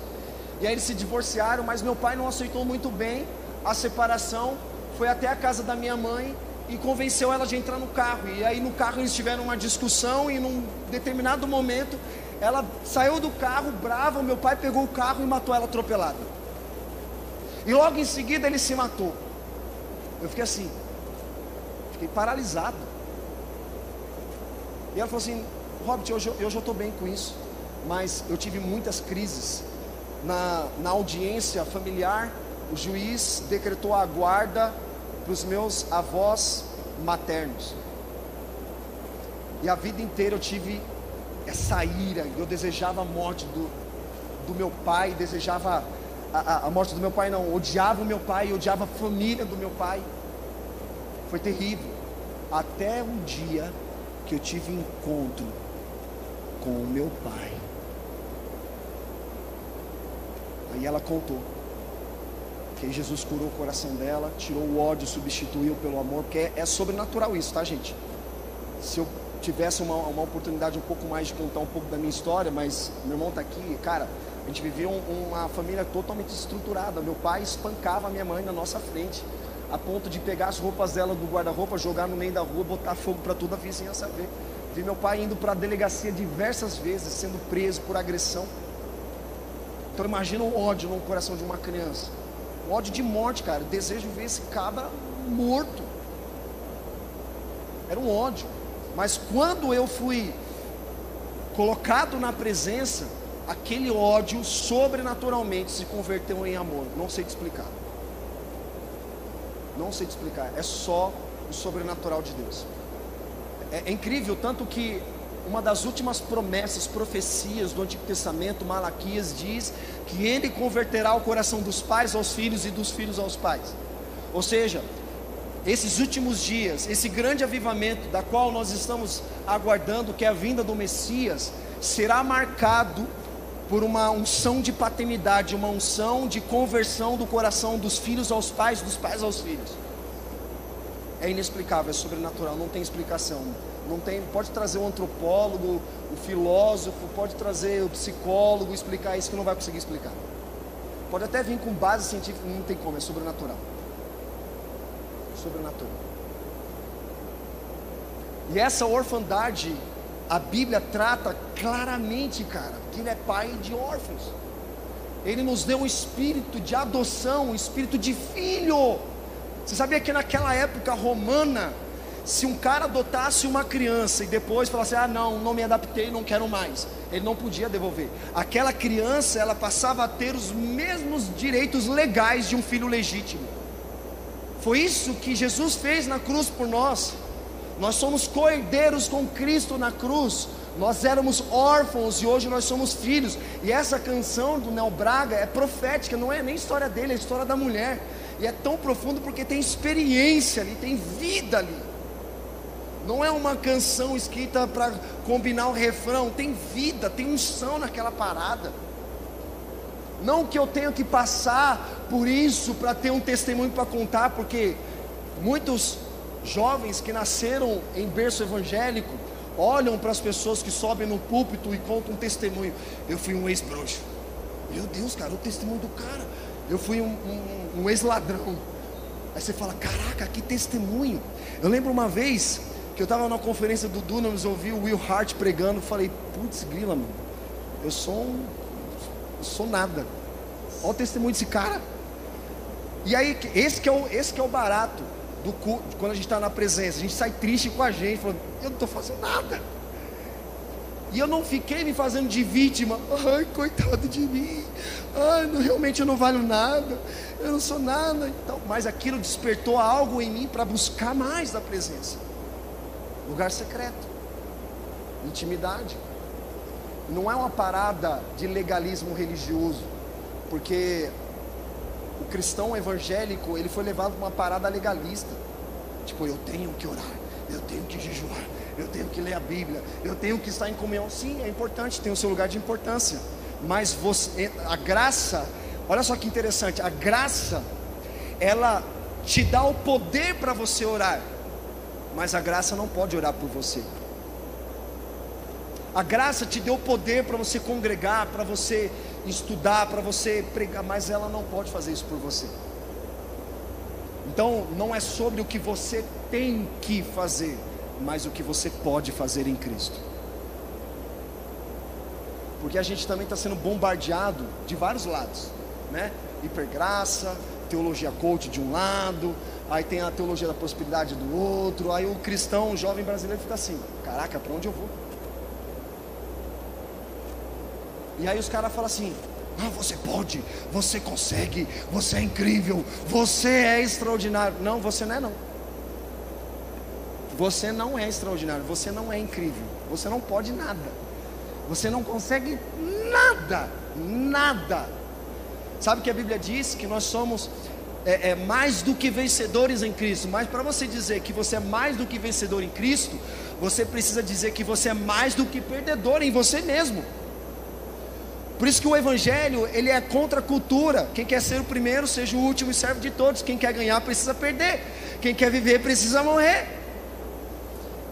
S2: E aí eles se divorciaram, mas meu pai não aceitou muito bem a separação. Foi até a casa da minha mãe e convenceu ela de entrar no carro. E aí no carro eles tiveram uma discussão e num determinado momento ela saiu do carro brava, meu pai pegou o carro e matou ela atropelada. E logo em seguida ele se matou. Eu fiquei assim, fiquei paralisado. E ela falou assim, Robert, eu já estou bem com isso, mas eu tive muitas crises. Na audiência familiar, o juiz decretou a guarda para os meus avós maternos. E a vida inteira eu tive essa ira. Eu desejava a morte do meu pai. Desejava a morte do meu pai não. Odiava o meu pai, odiava a família do meu pai. Foi terrível. Até um dia que eu tive encontro com o meu pai. Aí ela contou que Jesus curou o coração dela, tirou o ódio, substituiu pelo amor, porque é sobrenatural isso, tá, gente? Se eu tivesse uma oportunidade um pouco mais de contar um pouco da minha história, mas meu irmão tá aqui, cara, a gente viveu uma família totalmente estruturada. Meu pai espancava a minha mãe na nossa frente, a ponto de pegar as roupas dela do guarda-roupa, jogar no meio da rua, botar fogo para toda a vizinhança ver. Vi meu pai indo para a delegacia diversas vezes, sendo preso por agressão. Então imagina o ódio no coração de uma criança. O ódio de morte, cara. Desejo ver esse cabra morto. Era um ódio. Mas quando eu fui colocado na presença, aquele ódio sobrenaturalmente se converteu em amor. Não sei te explicar. Não sei te explicar. É só o sobrenatural de Deus. É incrível, tanto que uma das últimas promessas, profecias do Antigo Testamento, Malaquias, diz que Ele converterá o coração dos pais aos filhos e dos filhos aos pais. Ou seja, esses últimos dias, esse grande avivamento da qual nós estamos aguardando, que é a vinda do Messias, será marcado por uma unção de paternidade, uma unção de conversão do coração dos filhos aos pais, dos pais aos filhos. É inexplicável, é sobrenatural, não tem explicação. Não tem, pode trazer o antropólogo, o filósofo, pode trazer o psicólogo, explicar isso que não vai conseguir explicar. Pode até vir com base científica, não tem como, é sobrenatural. Sobrenatural. E essa orfandade, a Bíblia trata claramente, cara, que Ele é pai de órfãos. Ele nos deu um espírito de adoção, um espírito de filho. Você sabia que naquela época romana, se um cara adotasse uma criança e depois falasse, não me adaptei, não quero mais, ele não podia devolver. Aquela criança, ela passava a ter os mesmos direitos legais de um filho legítimo. Foi isso que Jesus fez na cruz por nós. Nós somos co-herdeiros com Cristo na cruz. Nós éramos órfãos e hoje nós somos filhos. E essa canção do Nel Braga é profética, não é nem história dele, é a história da mulher. E é tão profundo porque tem experiência ali, tem vida ali. Não é uma canção escrita para combinar o refrão, tem vida, tem unção naquela parada. Não que eu tenha que passar por isso para ter um testemunho para contar, porque muitos jovens que nasceram em berço evangélico olham para as pessoas que sobem no púlpito e contam um testemunho. Eu fui um ex-bruxo. Meu Deus, cara, o testemunho do cara. Eu fui um ex-ladrão. Aí você fala, caraca, que testemunho. Eu lembro uma vez que eu estava na conferência do Dunamis, ouvi o Will Hart pregando, falei, putz, grila, mano, eu sou nada. Olha o testemunho desse cara. E aí, esse que é o barato do culto, quando a gente está na presença, a gente sai triste com a gente, falando, eu não estou fazendo nada. E eu não fiquei me fazendo de vítima. Ai, coitado de mim. Ai, realmente eu não valho nada. Eu não sou nada. Então, mas aquilo despertou algo em mim para buscar mais da presença. Lugar secreto, intimidade. Não é uma parada de legalismo religioso, porque o cristão evangélico, ele foi levado para uma parada legalista. Tipo, eu tenho que orar, eu tenho que jejuar, eu tenho que ler a Bíblia, eu tenho que estar em comunhão. Sim, é importante, tem o seu lugar de importância. Mas a graça, olha só que interessante, a graça, ela te dá o poder para você orar, mas a graça não pode orar por você. A graça te deu poder para você congregar, para você estudar, para você pregar, mas ela não pode fazer isso por você. Então não é sobre o que você tem que fazer, mas o que você pode fazer em Cristo. Porque a gente também está sendo bombardeado de vários lados, né? Hipergraça, teologia coach de um lado, aí tem a teologia da prosperidade do outro. Aí o cristão, o jovem brasileiro fica assim, caraca, para onde eu vou? E aí os caras falam assim, ah, você pode, você consegue, você é incrível, você é extraordinário. Não, você não é não. Você não é extraordinário, você não é incrível, você não pode nada, você não consegue nada, nada. Sabe que a Bíblia diz que nós somos mais do que vencedores em Cristo. Mas para você dizer que você é mais do que vencedor em Cristo, você precisa dizer que você é mais do que perdedor em você mesmo. Por isso que o Evangelho, ele é contra a cultura. Quem quer ser o primeiro, seja o último e serve de todos. Quem quer ganhar, precisa perder. Quem quer viver, precisa morrer.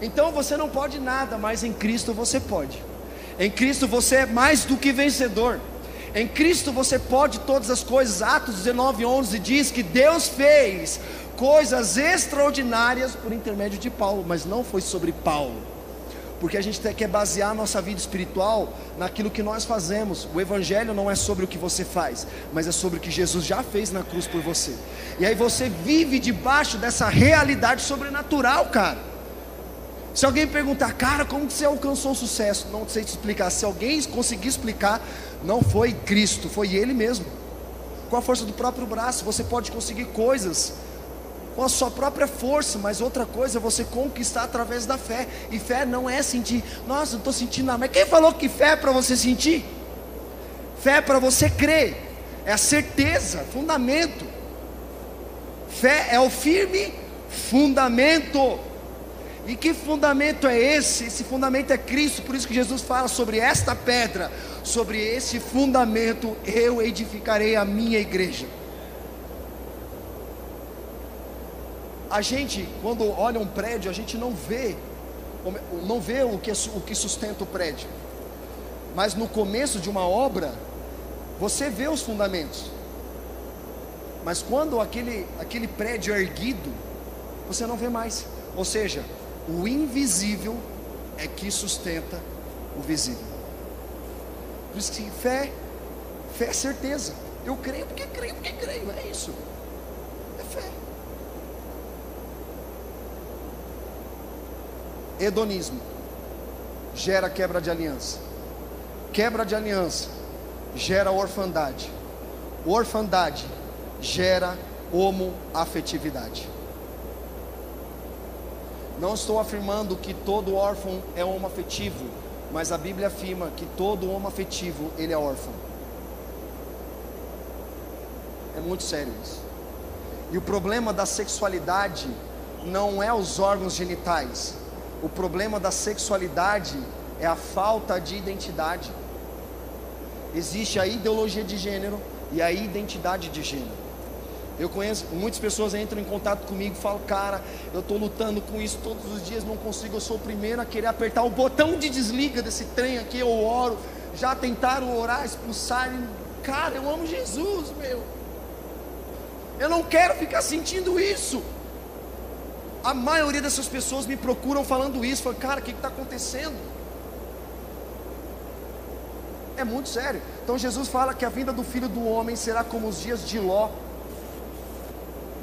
S2: Então você não pode nada, mas em Cristo você pode. Em Cristo você é mais do que vencedor. Em Cristo você pode todas as coisas. Atos 19:11 diz que Deus fez coisas extraordinárias por intermédio de Paulo, mas não foi sobre Paulo, porque a gente quer basear a nossa vida espiritual naquilo que nós fazemos. O Evangelho não é sobre o que você faz, mas é sobre o que Jesus já fez na cruz por você. E aí você vive debaixo dessa realidade sobrenatural, cara. Se alguém perguntar, cara, como que você alcançou o sucesso? Não sei te explicar. Se alguém conseguir explicar, não foi Cristo, foi Ele mesmo. Com a força do próprio braço, você pode conseguir coisas com a sua própria força, mas outra coisa é você conquistar através da fé. E fé não é sentir, nossa, não estou sentindo nada. Mas quem falou que fé é para você sentir? Fé é para você crer, é a certeza, fundamento. Fé é o firme fundamento. E que fundamento é esse? Esse fundamento é Cristo. Por isso que Jesus fala sobre esta pedra, sobre esse fundamento eu edificarei a minha igreja. A gente, quando olha um prédio, a gente não vê o que sustenta o prédio. Mas no começo de uma obra, você vê os fundamentos. Mas quando aquele prédio é erguido, você não vê mais. Ou seja, o invisível é que sustenta o visível. Por isso que fé é certeza. Eu creio porque creio, é isso. É fé. Hedonismo gera quebra de aliança. Quebra de aliança gera orfandade. Orfandade gera homoafetividade. Não estou afirmando que todo órfão é homoafetivo, mas a Bíblia afirma que todo homoafetivo, ele é órfão. É muito sério isso. E o problema da sexualidade não é os órgãos genitais. O problema da sexualidade é a falta de identidade. Existe a ideologia de gênero e a identidade de gênero. Eu conheço, muitas pessoas entram em contato comigo e falam: cara, eu estou lutando com isso todos os dias, não consigo, eu sou o primeiro a querer apertar o botão de desliga desse trem aqui, eu oro, já tentaram orar, expulsar, cara, eu amo Jesus, meu, eu não quero ficar sentindo isso. A maioria dessas pessoas me procuram falando isso, falam: cara, o que está acontecendo? É muito sério. Então Jesus fala que a vinda do Filho do Homem será como os dias de Ló,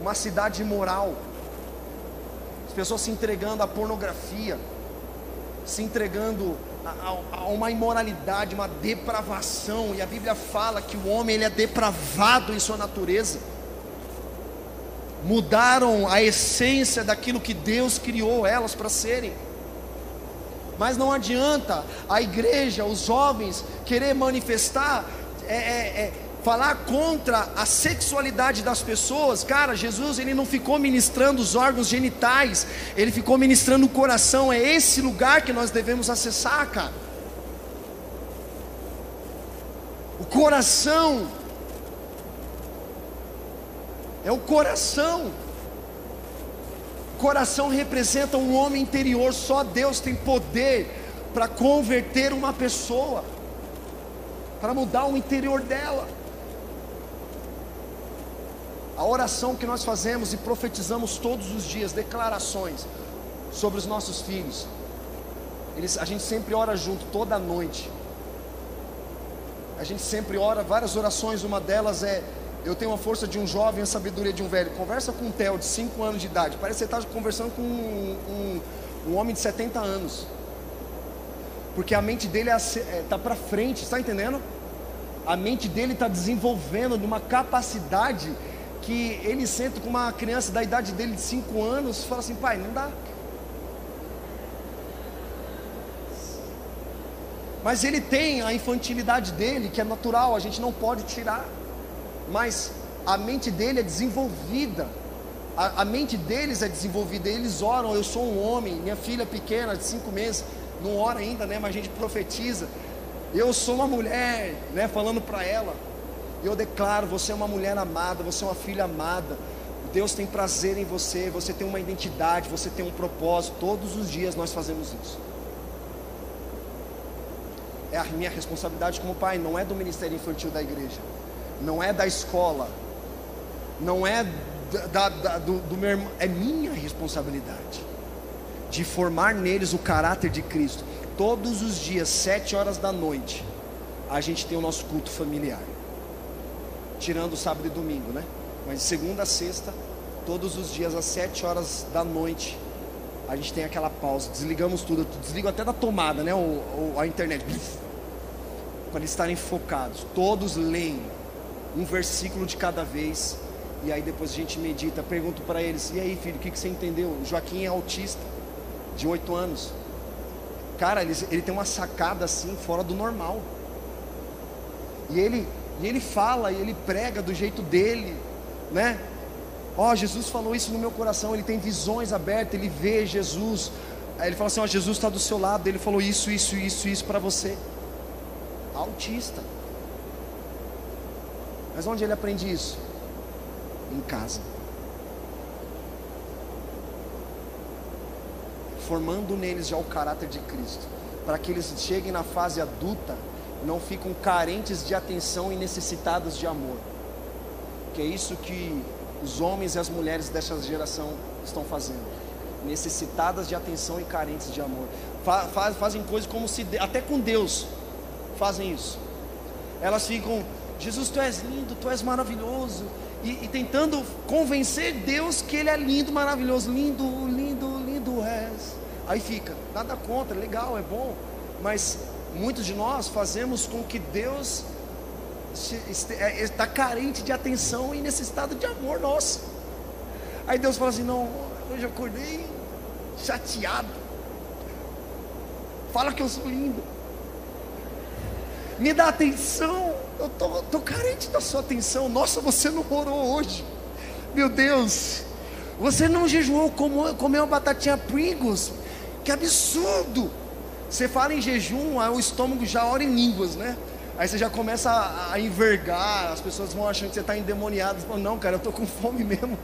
S2: uma cidade imoral, as pessoas se entregando à pornografia, se entregando a uma imoralidade, uma depravação, e a Bíblia fala que o homem ele é depravado em sua natureza, mudaram a essência daquilo que Deus criou elas para serem. Mas não adianta a igreja, os jovens, querer manifestar, falar contra a sexualidade das pessoas. Cara, Jesus ele não ficou ministrando os órgãos genitais, ele ficou ministrando o coração. É esse lugar que nós devemos acessar, cara. O coração. É o coração. O coração representa um homem interior. Só Deus tem poder para converter uma pessoa, para mudar o interior dela. A oração que nós fazemos e profetizamos todos os dias, declarações sobre os nossos filhos, a gente sempre ora junto, toda noite. A gente sempre ora, várias orações. Uma delas é: eu tenho a força de um jovem, a sabedoria de um velho. Conversa com um Theo de 5 anos de idade, parece que você está conversando com um homem de 70 anos, porque a mente dele está para frente, está entendendo? A mente dele está desenvolvendo numa capacidade que ele senta com uma criança da idade dele de 5 anos e fala assim: pai, não dá. Mas ele tem a infantilidade dele, que é natural, a gente não pode tirar. Mas a mente dele é desenvolvida, a mente deles é desenvolvida. Eles oram: eu sou um homem. Minha filha pequena de 5 meses não ora ainda, né? Mas a gente profetiza: eu sou uma mulher, né? Falando para ela, eu declaro: você é uma mulher amada, você é uma filha amada, Deus tem prazer em você, você tem uma identidade, você tem um propósito. Todos os dias nós fazemos isso. É a minha responsabilidade como pai, não é do ministério infantil da igreja, não é da escola, não é do meu irmão, é minha responsabilidade de formar neles o caráter de Cristo. Todos os dias, 7 horas da noite, a gente tem o nosso culto familiar, tirando sábado e domingo, né? Mas de segunda a sexta, todos os dias às 7 horas da noite, a gente tem aquela pausa, desligamos tudo, eu desligo até da tomada, né? A internet, para eles estarem focados. Todos leem um versículo de cada vez, e aí depois a gente medita. Pergunto para eles: e aí, filho, o que você entendeu? O Joaquim é autista, de 8 anos. Cara, ele tem uma sacada assim, fora do normal. E ele fala, e ele prega do jeito dele, né? Ó, Jesus falou isso no meu coração. Ele tem visões abertas, ele vê Jesus. Aí ele fala assim: ó, Jesus está do seu lado, ele falou isso para você. Autista. Mas onde ele aprende isso? Em casa. Formando neles já o caráter de Cristo, para que eles cheguem na fase adulta, não ficam carentes de atenção e necessitados de amor. Que é isso que os homens e as mulheres dessa geração estão fazendo, necessitadas de atenção e carentes de amor. Fazem coisas como se, até com Deus fazem isso. Elas ficam: Jesus, tu és lindo, tu és maravilhoso, e tentando convencer Deus que ele é lindo, maravilhoso. Lindo, lindo, lindo és. Aí fica, nada contra, legal, é bom, mas muitos de nós fazemos com que Deus está carente de atenção e necessitado de amor nosso. Aí Deus fala assim: não, hoje eu acordei chateado. Fala que eu sou lindo. Me dá atenção. Eu tô carente da sua atenção. Nossa, você não orou hoje. Meu Deus. Você não jejuou, comeu uma batatinha Pringles. Que absurdo. Você fala em jejum, aí o estômago já ora em línguas, né? Aí você já começa a envergar. As pessoas vão achando que você está endemoniado. Você fala, não, cara, eu estou com fome mesmo.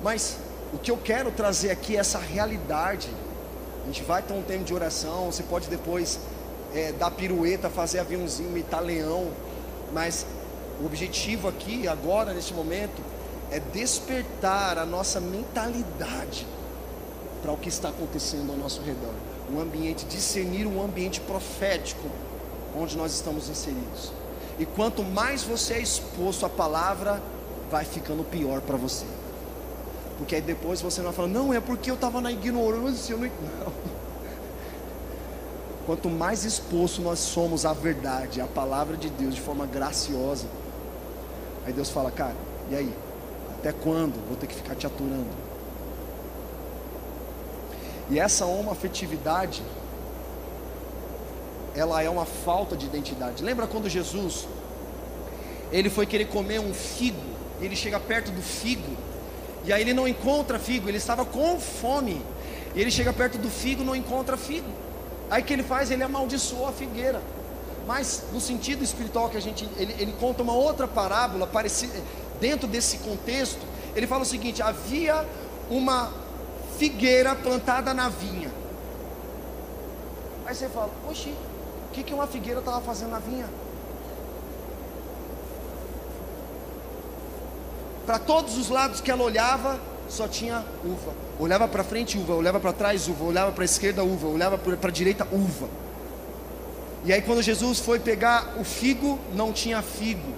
S2: Mas o que eu quero trazer aqui é essa realidade. A gente vai ter um tempo de oração. Você pode depois dar pirueta, fazer aviãozinho, imitar leão. Mas o objetivo aqui, agora, neste momento, é despertar a nossa mentalidade para o que está acontecendo ao nosso redor. Um ambiente, discernir um ambiente profético onde nós estamos inseridos. E quanto mais você é exposto à palavra, vai ficando pior para você. Porque aí depois você não vai falar, não, é porque eu estava na ignorância. Não. Quanto mais exposto nós somos à verdade, à palavra de Deus, de forma graciosa, aí Deus fala, cara, e aí? Até quando vou ter que ficar te aturando? E essa homoafetividade, ela é uma falta de identidade. Lembra quando Jesus, ele foi querer comer um figo, e ele chega perto do figo, e aí ele não encontra figo, ele estava com fome, e ele chega perto do figo, não encontra figo. Aí o que ele faz? Ele amaldiçoou a figueira. Mas no sentido espiritual que ele conta uma outra parábola parecida, dentro desse contexto. Ele fala o seguinte: havia uma figueira plantada na vinha. Aí você fala, oxi, o que uma figueira estava fazendo na vinha? Para todos os lados que ela olhava, só tinha uva. Olhava para frente, uva. Olhava para trás, uva. Olhava para a esquerda, uva. Olhava para a direita, uva. E aí quando Jesus foi pegar o figo, não tinha figo,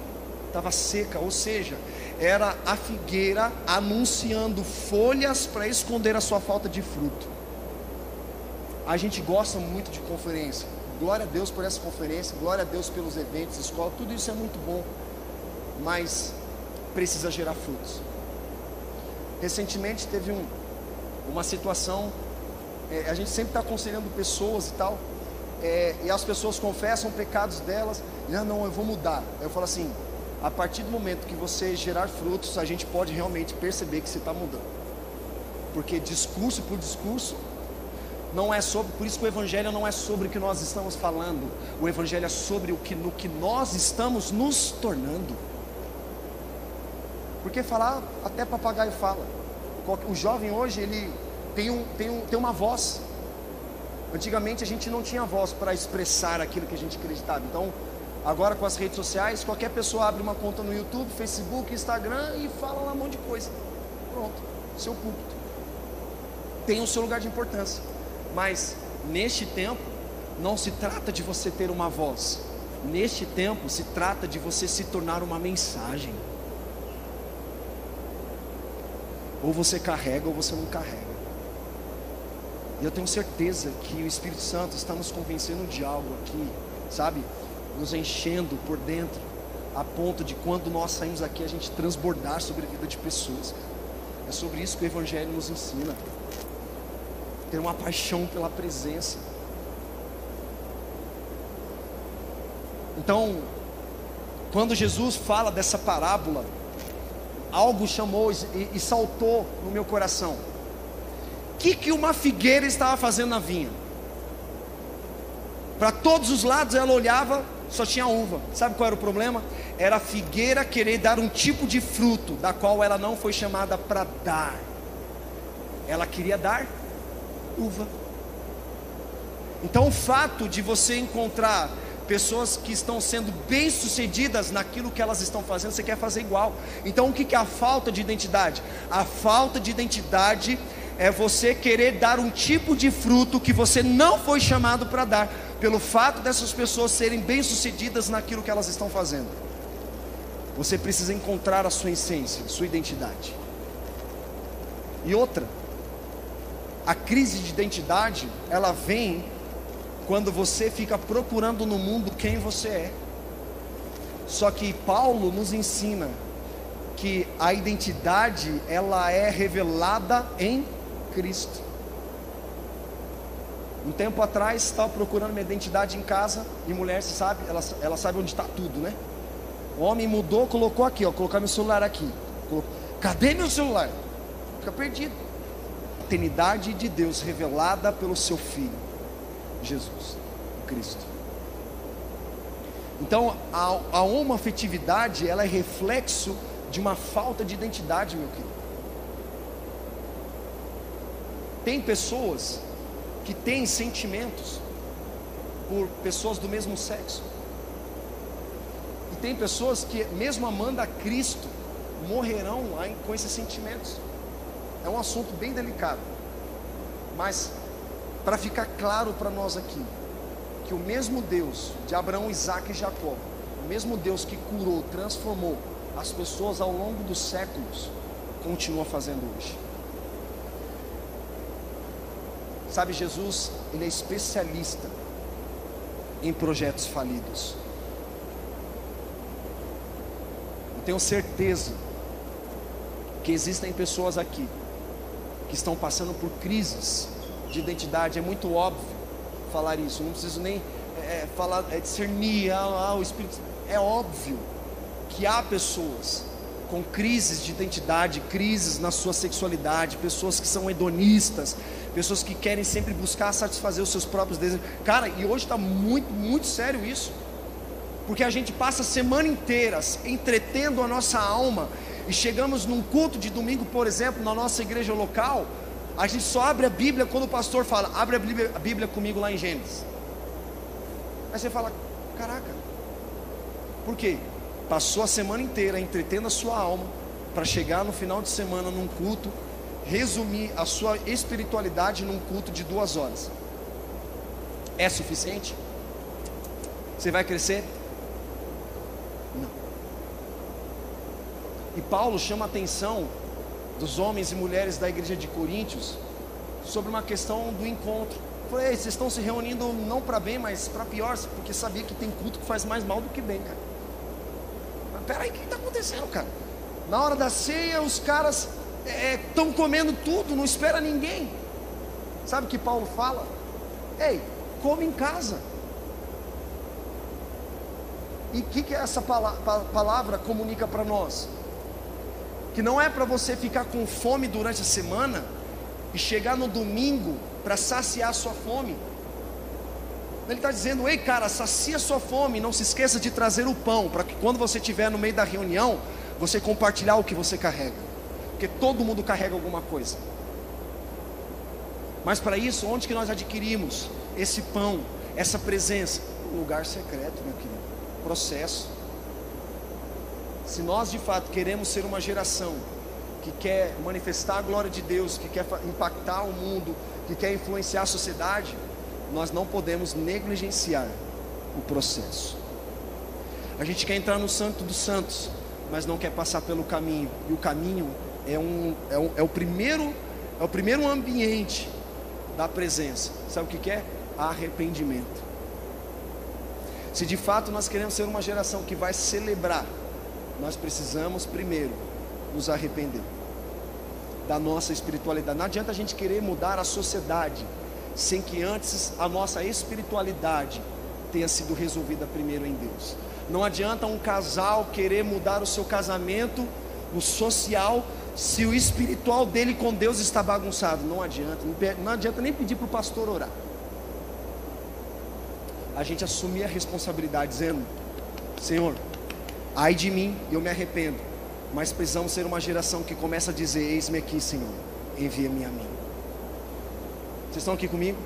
S2: estava seca. Ou seja, era a figueira anunciando folhas para esconder a sua falta de fruto. A gente gosta muito de conferência. Glória a Deus por essa conferência. Glória a Deus pelos eventos, escola. Tudo isso é muito bom. Mas precisa gerar frutos. Recentemente teve uma situação, a gente sempre está aconselhando pessoas e tal, e as pessoas confessam pecados delas, e não, eu vou mudar. Eu falo assim, a partir do momento que você gerar frutos, a gente pode realmente perceber que você está mudando. Porque discurso por discurso, não é sobre, por isso que o Evangelho não é sobre o que nós estamos falando, o Evangelho é sobre no que nós estamos nos tornando. Porque falar, até papagaio fala. O jovem hoje, ele tem uma voz. Antigamente a gente não tinha voz para expressar aquilo que a gente acreditava. Então, agora com as redes sociais, qualquer pessoa abre uma conta no YouTube, Facebook, Instagram e fala lá um monte de coisa. Pronto, seu púlpito. Tem o seu lugar de importância. Mas, neste tempo, não se trata de você ter uma voz. Neste tempo, se trata de você se tornar uma mensagem. Ou você carrega ou você não carrega. E eu tenho certeza que o Espírito Santo está nos convencendo de algo aqui, sabe? Nos enchendo por dentro, a ponto de quando nós saímos aqui a gente transbordar sobre a vida de pessoas. É sobre isso que o Evangelho nos ensina. Ter uma paixão pela presença. Então, quando Jesus fala dessa parábola, algo chamou e saltou no meu coração. O que uma figueira estava fazendo na vinha? Para todos os lados ela olhava, só tinha uva. Sabe qual era o problema? Era a figueira querer dar um tipo de fruto, da qual ela não foi chamada para dar. Ela queria dar uva. Então o fato de você encontrar pessoas que estão sendo bem-sucedidas naquilo que elas estão fazendo, você quer fazer igual. Então o que é a falta de identidade? A falta de identidade é você querer dar um tipo de fruto que você não foi chamado para dar, pelo fato dessas pessoas serem bem-sucedidas naquilo que elas estão fazendo. Você precisa encontrar a sua essência, a sua identidade. E outra, a crise de identidade, ela vem quando você fica procurando no mundo quem você é. Só que Paulo nos ensina que a identidade, ela é revelada em Cristo. Um tempo atrás, estava procurando minha identidade em casa, e mulher, você sabe, ela sabe onde está tudo, né? O homem mudou, colocou aqui, ó, colocar meu celular aqui. Cadê meu celular? Fica perdido. Paternidade de Deus revelada pelo seu Filho, Jesus, Cristo. Então, a homoafetividade, ela é reflexo de uma falta de identidade, meu querido. Tem pessoas que têm sentimentos por pessoas do mesmo sexo. E tem pessoas que, mesmo amando a Cristo, morrerão com esses sentimentos. É um assunto bem delicado. Mas, para ficar claro para nós aqui, que o mesmo Deus de Abraão, Isaac e Jacó, o mesmo Deus que curou, transformou as pessoas ao longo dos séculos, continua fazendo hoje. Sabe, Jesus, ele é especialista em projetos falidos. Eu tenho certeza que existem pessoas aqui que estão passando por crises de identidade. É muito óbvio falar isso, não preciso nem falar, discernir o Espírito. É óbvio que há pessoas com crises de identidade, crises na sua sexualidade, pessoas que são hedonistas, pessoas que querem sempre buscar satisfazer os seus próprios desejos. Cara, e hoje está muito, muito sério isso, porque a gente passa a semana inteira entretendo a nossa alma, e chegamos num culto de domingo, por exemplo, na nossa igreja local, a gente só abre a Bíblia quando o pastor fala, abre a Bíblia comigo lá em Gênesis. Aí você fala, caraca, por quê? Passou a semana inteira entretendo a sua alma, para chegar no final de semana num culto, resumir a sua espiritualidade num culto de 2 horas. É suficiente? Você vai crescer? Não. E Paulo chama a atenção dos homens e mulheres da igreja de Coríntios sobre uma questão do encontro. Falei, vocês estão se reunindo não para bem, mas para pior, porque sabia que tem culto que faz mais mal do que bem, cara. Mas peraí, o que está acontecendo, cara? Na hora da ceia, os caras estão comendo tudo, não espera ninguém. Sabe o que Paulo fala? Ei, come em casa. E o que essa palavra comunica para nós? Que não é para você ficar com fome durante a semana e chegar no domingo para saciar a sua fome. Ele está dizendo, ei cara, sacia a sua fome, não se esqueça de trazer o pão, para que quando você estiver no meio da reunião, você compartilhar o que você carrega, porque todo mundo carrega alguma coisa. Mas para isso, onde que nós adquirimos esse pão, essa presença? Um lugar secreto, meu querido, processo. Se nós de fato queremos ser uma geração que quer manifestar a glória de Deus, que quer impactar o mundo, que quer influenciar a sociedade, nós não podemos negligenciar o processo. A gente quer entrar no Santo dos Santos, mas não quer passar pelo caminho. E o caminho é o primeiro ambiente da presença. Sabe o que é? Arrependimento. Se de fato nós queremos ser uma geração que vai celebrar, nós precisamos primeiro nos arrepender da nossa espiritualidade. Não adianta a gente querer mudar a sociedade sem que antes a nossa espiritualidade tenha sido resolvida primeiro em Deus. Não adianta um casal querer mudar o seu casamento no social se o espiritual dele com Deus está bagunçado. Não adianta nem pedir para o pastor orar. A gente assumir a responsabilidade dizendo, Senhor, ai de mim, eu me arrependo, mas precisamos ser uma geração que começa a dizer, eis-me aqui, Senhor, envia-me a mim. Vocês estão aqui comigo?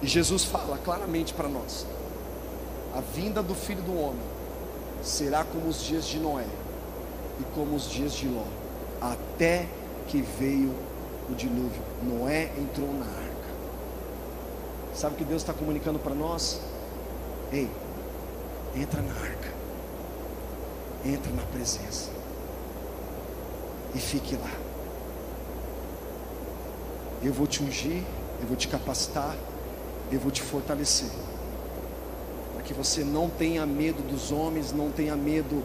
S2: E Jesus fala claramente para nós, a vinda do Filho do Homem será como os dias de Noé e como os dias de Ló, até que veio o dilúvio. Noé entrou na arca. Sabe o que Deus está comunicando para nós? Ei, entra na arca, entra na presença e fique lá. Eu vou te ungir, eu vou te capacitar, eu vou te fortalecer, para que você não tenha medo dos homens, não tenha medo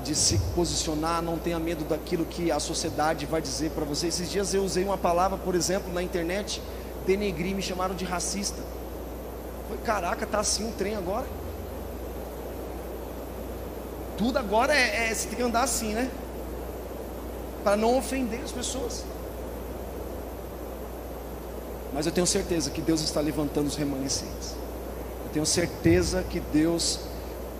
S2: de se posicionar, não tenha medo daquilo que a sociedade vai dizer para você. Esses dias eu usei uma palavra, por exemplo, na internet, denegri, me chamaram de racista. Falei, caraca, tá assim um trem agora? Tudo agora você tem que andar assim, né? Para não ofender as pessoas. Mas eu tenho certeza que Deus está levantando os remanescentes. Eu tenho certeza que Deus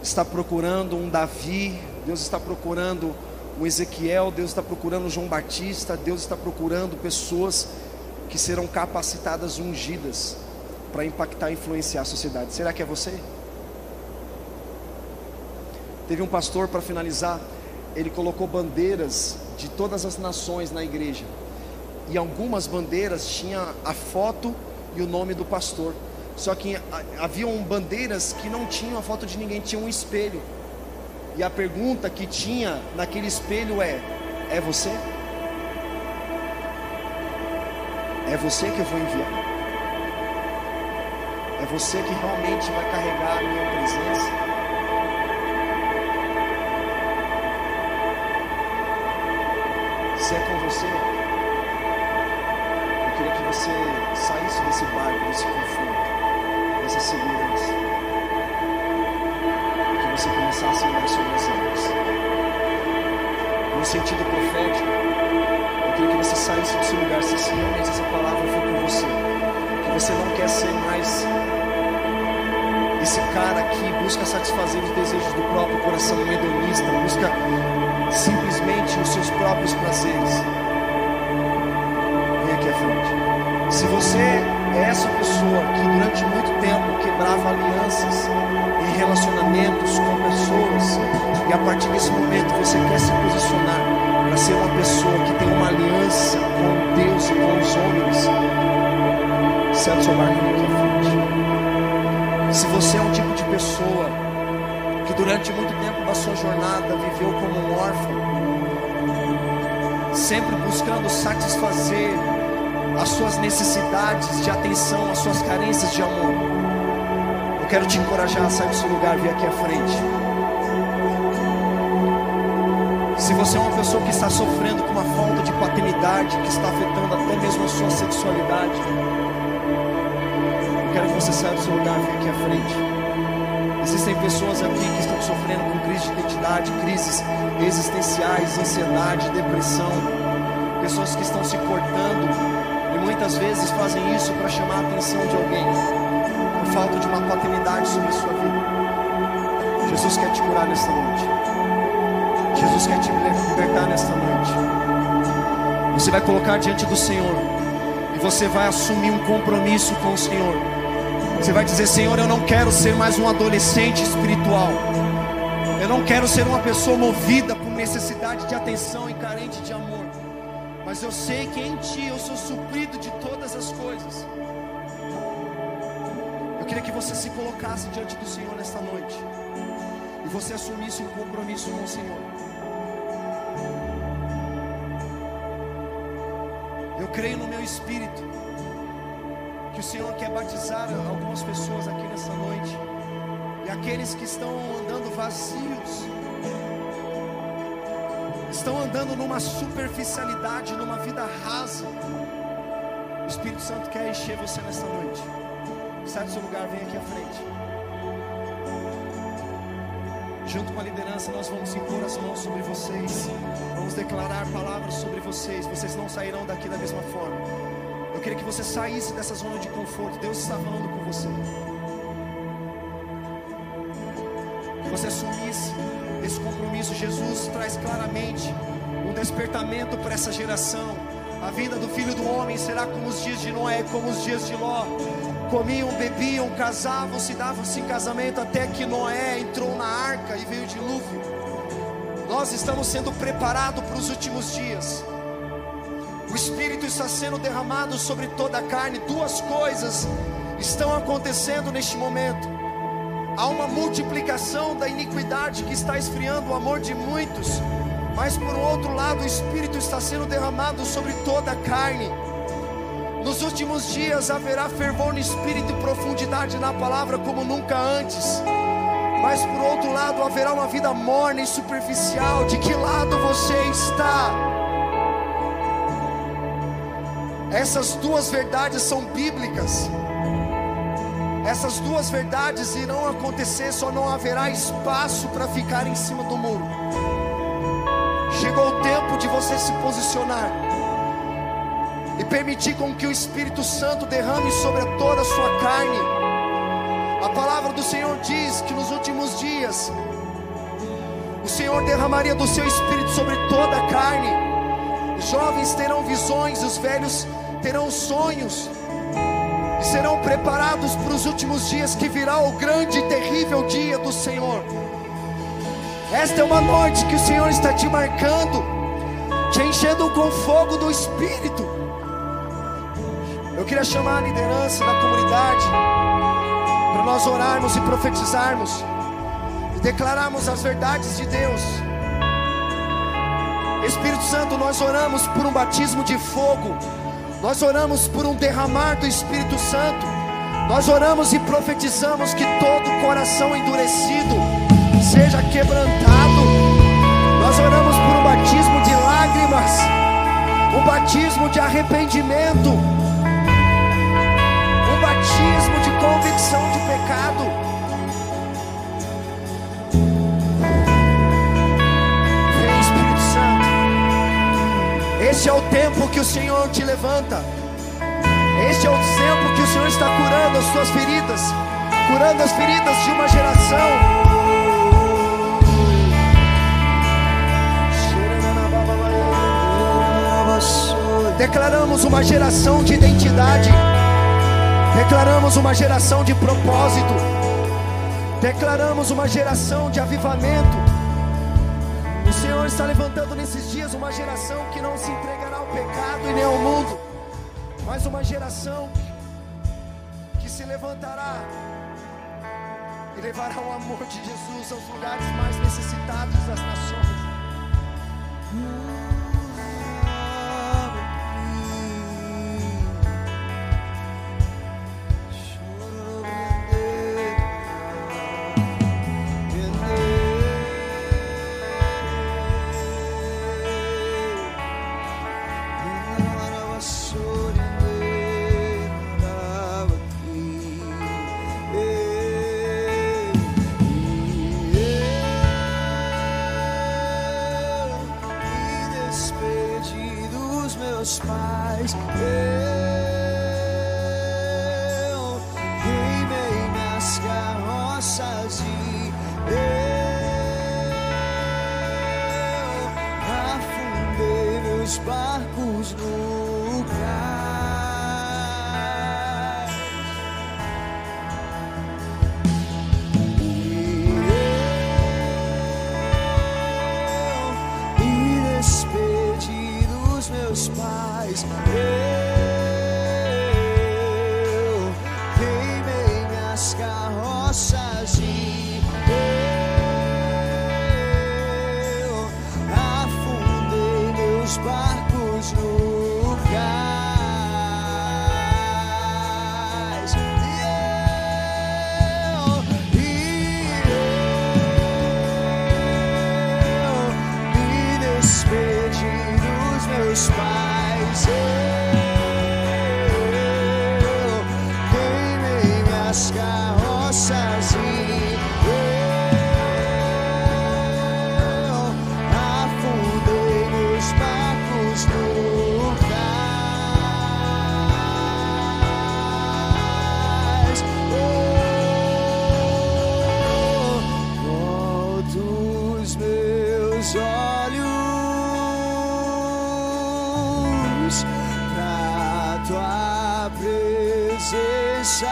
S2: está procurando um Davi, Deus está procurando um Ezequiel, Deus está procurando um João Batista, Deus está procurando pessoas que serão capacitadas, ungidas, para impactar e influenciar a sociedade. Será que é você? Teve um pastor, para finalizar, ele colocou bandeiras de todas as nações na igreja, e algumas bandeiras tinha a foto e o nome do pastor. Só que haviam bandeiras que não tinham a foto de ninguém, tinha um espelho. E a pergunta que tinha naquele espelho é você? É você que eu vou enviar? É você que realmente vai carregar a minha presença? Se é com você, eu queria que você saísse desse barco, desse conforto, dessa segurança, que você começasse a andar sobre as águas. No sentido profético, eu queria que você saísse desse lugar, se realmente essa palavra for com você, que você não quer ser mais esse cara que busca satisfazer os desejos do próprio coração, um hedonista, busca simplesmente os seus próprios prazeres. Vem aqui à frente. Se você é essa pessoa que durante muito tempo quebrava alianças em relacionamentos com pessoas, e a partir desse momento você quer se posicionar para ser uma pessoa que tem uma aliança com Deus e com os homens, sente seu barco aqui à frente. Se você é um tipo de pessoa que durante muito tempo da sua jornada viveu como um órfão, sempre buscando satisfazer as suas necessidades de atenção, as suas carências de amor, eu quero te encorajar a sair do seu lugar e vir aqui à frente. Se você é uma pessoa que está sofrendo com uma falta de paternidade, que está afetando até mesmo a sua sexualidade, eu quero que você saia do seu lugar e venha aqui à frente. Existem pessoas aqui que estão sofrendo com crise de identidade, crises existenciais, ansiedade, depressão, pessoas que estão se cortando e muitas vezes fazem isso para chamar a atenção de alguém, por falta de uma paternidade sobre a sua vida. Jesus quer te curar nesta noite. Jesus quer te libertar nesta noite. Você vai colocar diante do Senhor e você vai assumir um compromisso com o Senhor. Você vai dizer: Senhor, eu não quero ser mais um adolescente espiritual. Eu não quero ser uma pessoa movida por necessidade de atenção e carente de amor. Mas eu sei que em Ti eu sou suprido de todas as coisas. Eu queria que você se colocasse diante do Senhor nesta noite e você assumisse um compromisso com o Senhor. Eu creio no meu espírito que o Senhor quer batizar algumas pessoas aqui nessa noite. E aqueles que estão andando vazios, estão andando numa superficialidade, numa vida rasa, o Espírito Santo quer encher você nessa noite. Sai do seu lugar, vem aqui à frente. Junto com a liderança nós vamos impor as mãos sobre vocês, vamos declarar palavras sobre vocês. Vocês não sairão daqui da mesma forma. Eu queria que você saísse dessa zona de conforto. Deus está falando com você. Que você assumisse esse compromisso. Jesus traz claramente um despertamento para essa geração. A vinda do Filho do Homem será como os dias de Noé, como os dias de Ló. Comiam, bebiam, casavam-se, davam-se em casamento, até que Noé entrou na arca e veio o dilúvio. Nós estamos sendo preparados para os últimos dias. O Espírito está sendo derramado sobre toda a carne. Duas coisas estão acontecendo neste momento. Há uma multiplicação da iniquidade que está esfriando o amor de muitos, mas por outro lado o Espírito está sendo derramado sobre toda a carne. Nos últimos dias haverá fervor no Espírito e profundidade na palavra como nunca antes. Mas por outro lado haverá uma vida morna e superficial. De que lado você está? Essas duas verdades são bíblicas. Essas duas verdades irão acontecer, só não haverá espaço para ficar em cima do muro. Chegou o tempo de você se posicionar e permitir com que o Espírito Santo derrame sobre toda a sua carne. A palavra do Senhor diz que nos últimos dias o Senhor derramaria do seu Espírito sobre toda a carne. Os jovens terão visões, os velhos terão sonhos, e serão preparados para os últimos dias, que virá o grande e terrível dia do Senhor. Esta é uma noite que o Senhor está te marcando, te enchendo com fogo do Espírito. Eu queria chamar a liderança da comunidade para nós orarmos e profetizarmos e declararmos as verdades de Deus. Espírito Santo, nós oramos por um batismo de fogo. Nós oramos por um derramar do Espírito Santo. Nós oramos e profetizamos que todo coração endurecido seja quebrantado. Nós oramos por um batismo de lágrimas, um batismo de arrependimento, um batismo de convicção de pecado. Vem, Espírito Santo. Este é o tempo que o Senhor te levanta. Este é o tempo que o Senhor está curando as suas feridas, curando as feridas de uma geração. Declaramos uma geração de identidade. Declaramos uma geração de propósito. Declaramos uma geração de avivamento. O Senhor está levantando nesses dias uma geração que não se entregará ao pecado e nem ao mundo, mas uma geração que se levantará e levará o amor de Jesus aos lugares mais necessitados das nações.
S3: Pais, eu queimei minhas carroças e eu afundei meus barcos no cais. E eu me despedi dos meus pais. Eu queimei minhas carroças e eu afundei meus barcos no cais. E eu me despedi dos meus pais. Eu queimei minhas carroças e eu afundei meus barcos no cais. Volto os meus olhos pra tua presença,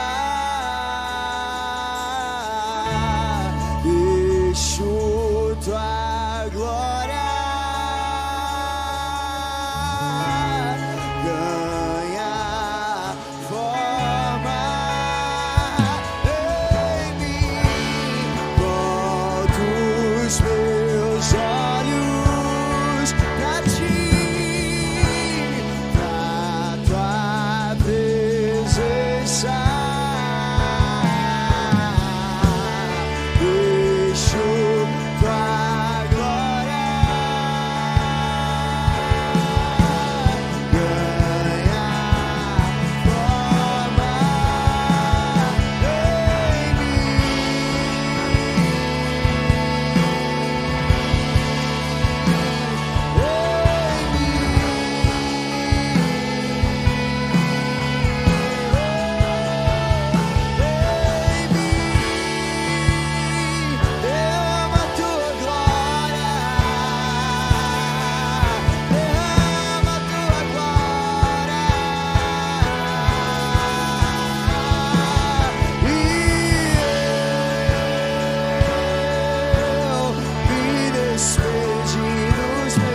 S3: deixo tua glória ganhar forma em mim. Volto os meus olhos pra ti, pra tua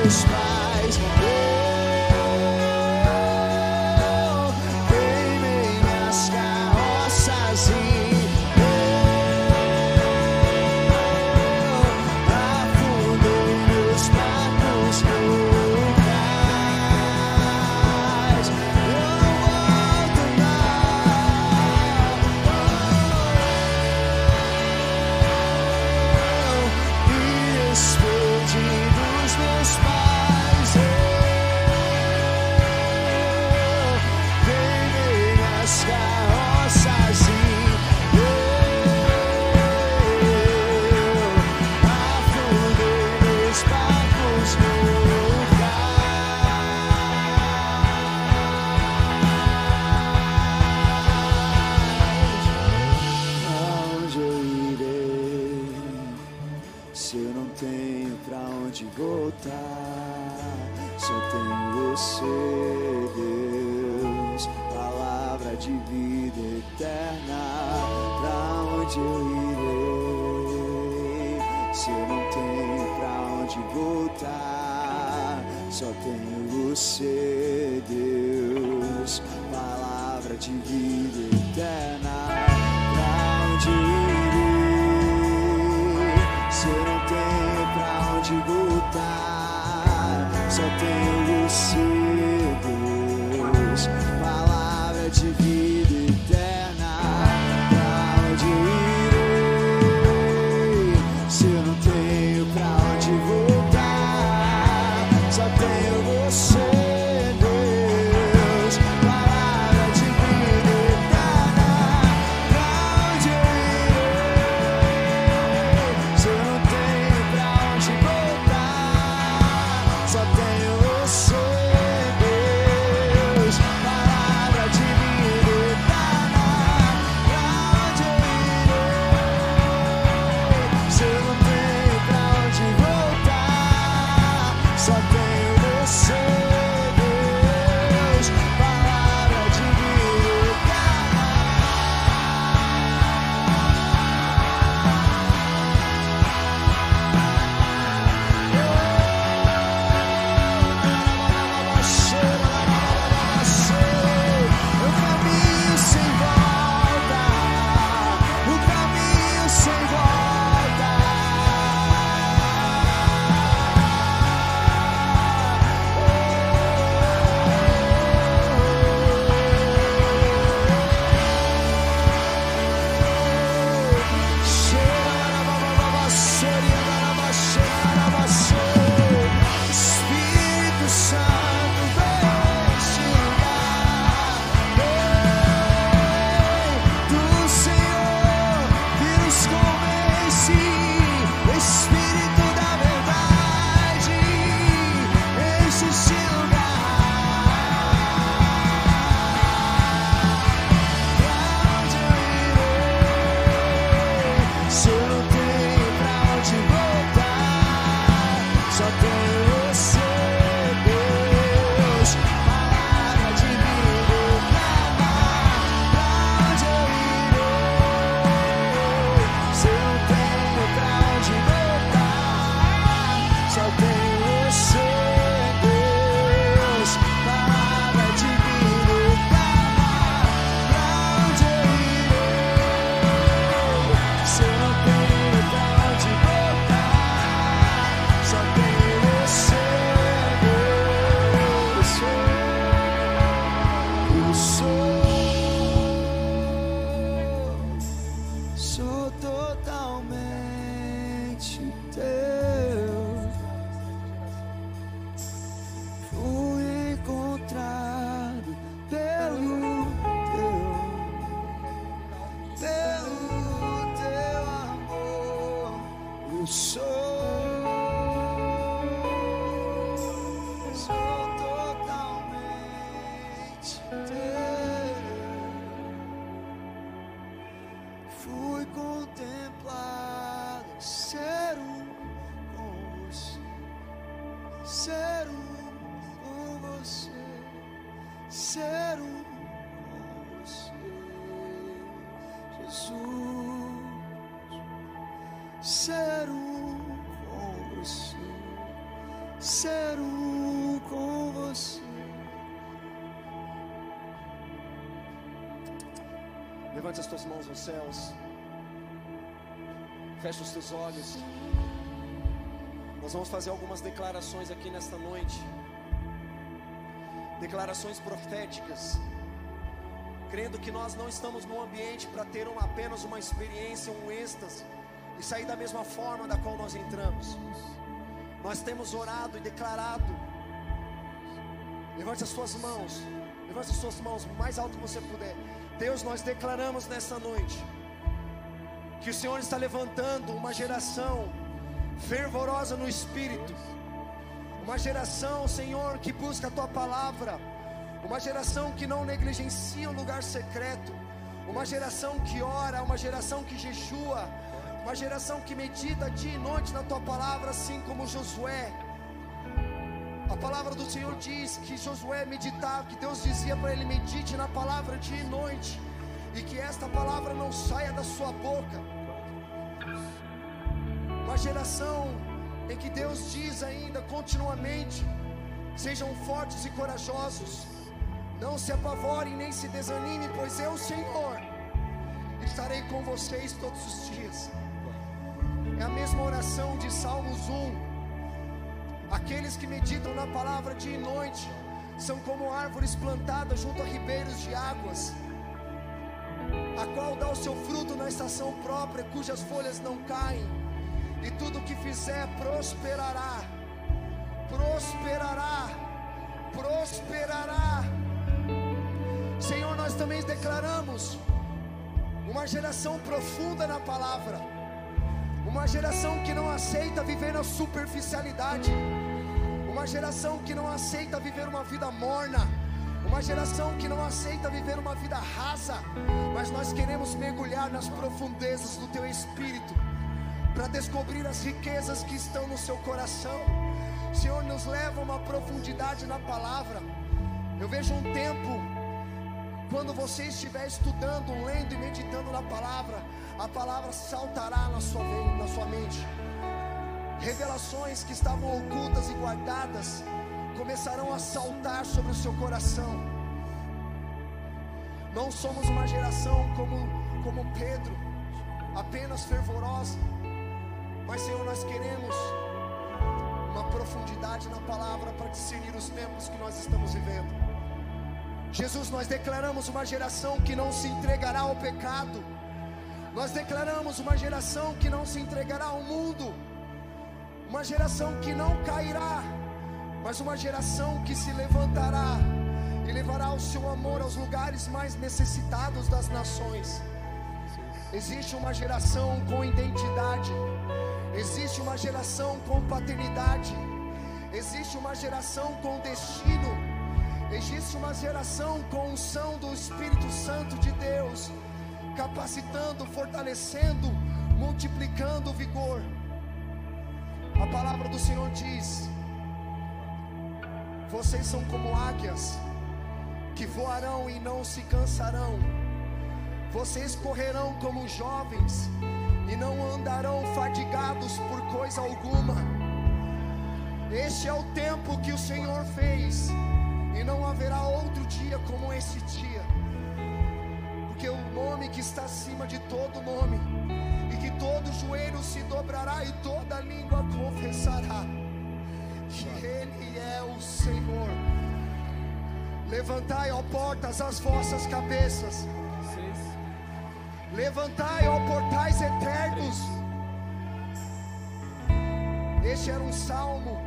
S3: meus pais. Queimei minhas carroças e afundei meus barcos no cais. Eu não volto me despedi dos meus pais. Queimei minhas carroças e afundei meus barcos no cais. Aonde eu irei se eu não tenho pra onde voltar? Só tenho você, Deus, palavra de vida eterna. Pra onde eu irei se eu não tenho pra onde voltar? Só tenho você, Deus, palavra de vida eterna. Pra onde eu irei se eu não tenho pra onde voltar? Só tenho você, Deus, palavra de vida eterna. Pra onde eu irei se eu não tenho pra onde voltar? Só tenho você, Deus, palavra de vida eterna. Pra onde eu irei se eu não tenho pra onde voltar? Só tenho você, Deus, palavra de vida eterna. Pra onde eu irei se eu não tenho pra onde voltar? Só tenho você, Deus, palavra de vida eterna. O caminho sem volta, o caminho sem volta. Espírito Santo, vem chegar, do Senhor que nos convence. Espírito da verdade, enche este lugar. Pra onde eu irei se eu não tenho pra onde voltar? Só tenho você, Deus, palavra de vida eterna. Pra onde eu irei se eu não tenho pra onde voltar? Só tenho você, Deus, palavra de vida eterna. Pra onde eu irei se eu não tenho pra onde voltar? Só tenho você, Deus. Eu sou totalmente teu. Fui encontrado pelo teu amor. Eu sou totalmente teu. Fui contemplado, ser com você, ser com você, ser com você, Jesus, ser com você, ser um com você.
S2: Levante as tuas mãos aos céus. Feche os teus olhos. Nós vamos fazer algumas declarações aqui nesta noite. Declarações proféticas. Crendo que nós não estamos num ambiente para ter apenas uma experiência, um êxtase e sair da mesma forma da qual nós entramos. Nós temos orado e declarado. Levante as suas mãos. Levante as suas mãos o mais alto que você puder. Deus, nós declaramos nessa noite que o Senhor está levantando uma geração fervorosa no Espírito. Uma geração, Senhor, que busca a Tua Palavra. Uma geração que não negligencia o lugar secreto. Uma geração que ora, uma geração que jejua. Uma geração que medita dia e noite na Tua Palavra, assim como Josué. A palavra do Senhor diz que Josué meditava, que Deus dizia para ele: medite na palavra dia e noite, e que esta palavra não saia da sua boca. Uma geração em que Deus diz ainda continuamente: sejam fortes e corajosos, não se apavorem nem se desanimem, pois eu, Senhor, estarei com vocês todos os dias. É a mesma oração de Salmos 1. Aqueles que meditam na palavra dia e noite são como árvores plantadas junto a ribeiros de águas, a qual dá o seu fruto na estação própria, cujas folhas não caem, e tudo o que fizer prosperará. Prosperará, prosperará. Senhor, nós também declaramos uma geração profunda na palavra, uma geração que não aceita viver na superficialidade, uma geração que não aceita viver uma vida morna, uma geração que não aceita viver uma vida rasa, mas nós queremos mergulhar nas profundezas do Teu Espírito, para descobrir as riquezas que estão no seu coração. Senhor, nos leva a uma profundidade na palavra. Eu vejo um tempo, quando você estiver estudando, lendo e meditando na palavra, a palavra saltará na sua mente. Revelações que estavam ocultas e guardadas começarão a saltar sobre o seu coração. Não somos uma geração como Pedro, apenas fervorosa, mas, Senhor, nós queremos uma profundidade na palavra para discernir os tempos que nós estamos vivendo. Jesus, nós declaramos uma geração que não se entregará ao pecado. Nós declaramos uma geração que não se entregará ao mundo, uma geração que não cairá, mas uma geração que se levantará e levará o seu amor aos lugares mais necessitados das nações. Existe uma geração com identidade, existe uma geração com paternidade, existe uma geração com destino, existe uma geração com unção do Espírito Santo de Deus, capacitando, fortalecendo, multiplicando o vigor. A palavra do Senhor diz: vocês são como águias que voarão e não se cansarão, vocês correrão como jovens e não andarão fadigados por coisa alguma. Este é o tempo que o Senhor fez, e não haverá outro dia como esse dia, porque o nome que está acima de todo nome, e que todo joelho se dobrará e toda língua confessará que Ele é o Senhor. Levantai, ó portas, as vossas cabeças, levantai, ó portais eternos. Este era um salmo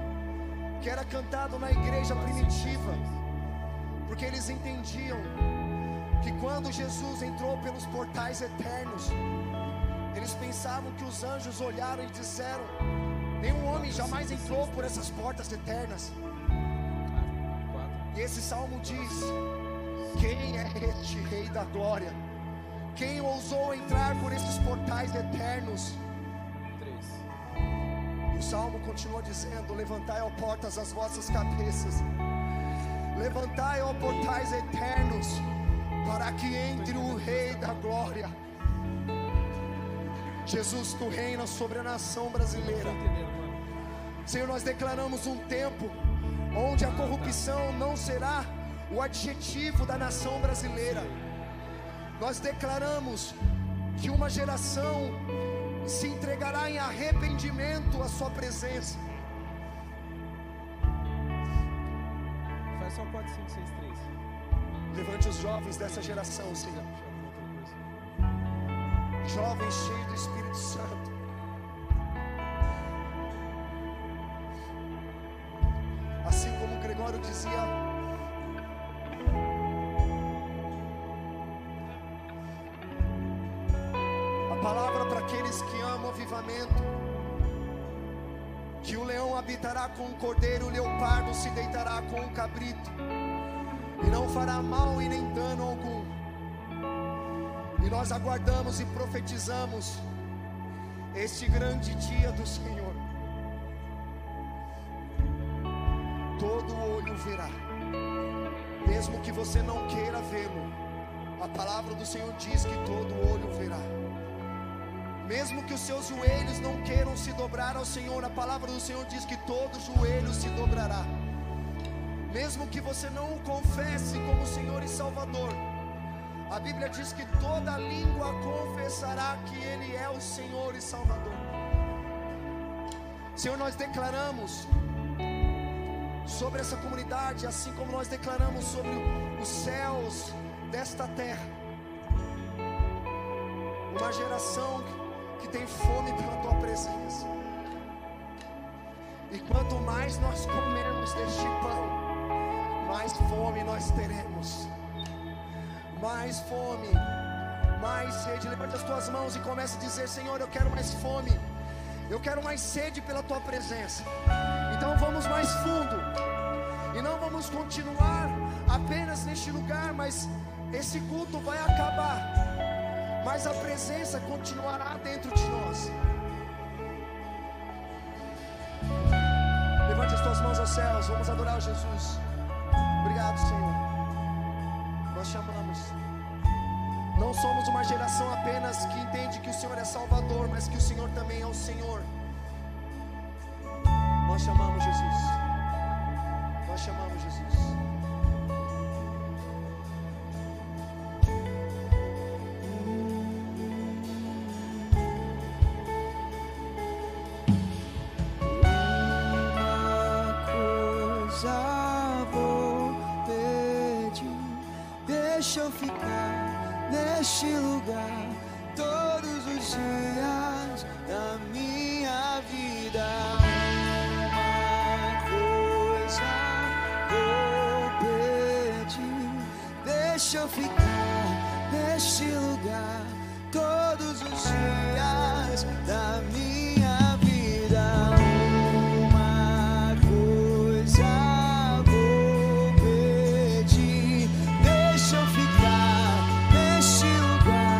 S2: que era cantado na igreja primitiva, porque eles entendiam que quando Jesus entrou pelos portais eternos, eles pensavam que os anjos olharam e disseram: nenhum homem jamais entrou por essas portas eternas. E esse salmo diz: quem é este Rei da Glória? Quem ousou entrar por esses portais eternos? E o salmo continua dizendo: levantai, ó portas, as vossas cabeças, levantai, ó portais eternos, para que entre o Rei da Glória. Jesus, Tu reinas sobre a nação brasileira.
S3: Senhor, nós declaramos um tempo onde a corrupção não será o adjetivo da nação brasileira. Nós declaramos que uma geração se entregará em arrependimento à sua presença.
S4: Faz só 4, 5, 6, 3.
S3: Levante os jovens dessa geração, Senhor. Jovens cheios do Espírito Santo. Assim como Gregório dizia, a palavra para aqueles que amam avivamento, que o leão habitará com o cordeiro, o leopardo se deitará com o cabrito, e não fará mal e nem dano algum. E nós aguardamos e profetizamos este grande dia do Senhor. Todo olho verá, mesmo que você não queira vê-lo. A palavra do Senhor diz que todo olho verá. Mesmo que os seus joelhos não queiram se dobrar ao Senhor, a palavra do Senhor diz que todo joelho se dobrará. Mesmo que você não o confesse como Senhor e Salvador, a Bíblia diz que toda língua confessará que Ele é o Senhor e Salvador. Senhor, nós declaramos sobre essa comunidade, assim como nós declaramos sobre os céus desta terra, uma geração que tem fome pela Tua presença. E quanto mais nós comermos deste pão, mais fome nós teremos. Mais fome, mais sede. Levante as tuas mãos e comece a dizer: Senhor, eu quero mais fome, eu quero mais sede pela Tua presença. Então vamos mais fundo, e não vamos continuar apenas neste lugar, mas esse culto vai acabar, mas a presença continuará dentro de nós. Levante as tuas mãos aos céus, vamos adorar Jesus. Obrigado, Senhor. Nós chamamos. Não somos uma geração apenas que entende que o Senhor é Salvador, mas que o Senhor também é o Senhor. Nós chamamos Jesus. Nós chamamos Jesus.
S5: Deixa eu ficar neste lugar todos os dias da minha vida. Uma coisa vou pedir, deixa eu ficar neste lugar todos os dias da minha vida. Uma coisa vou pedir, deixa eu ficar neste lugar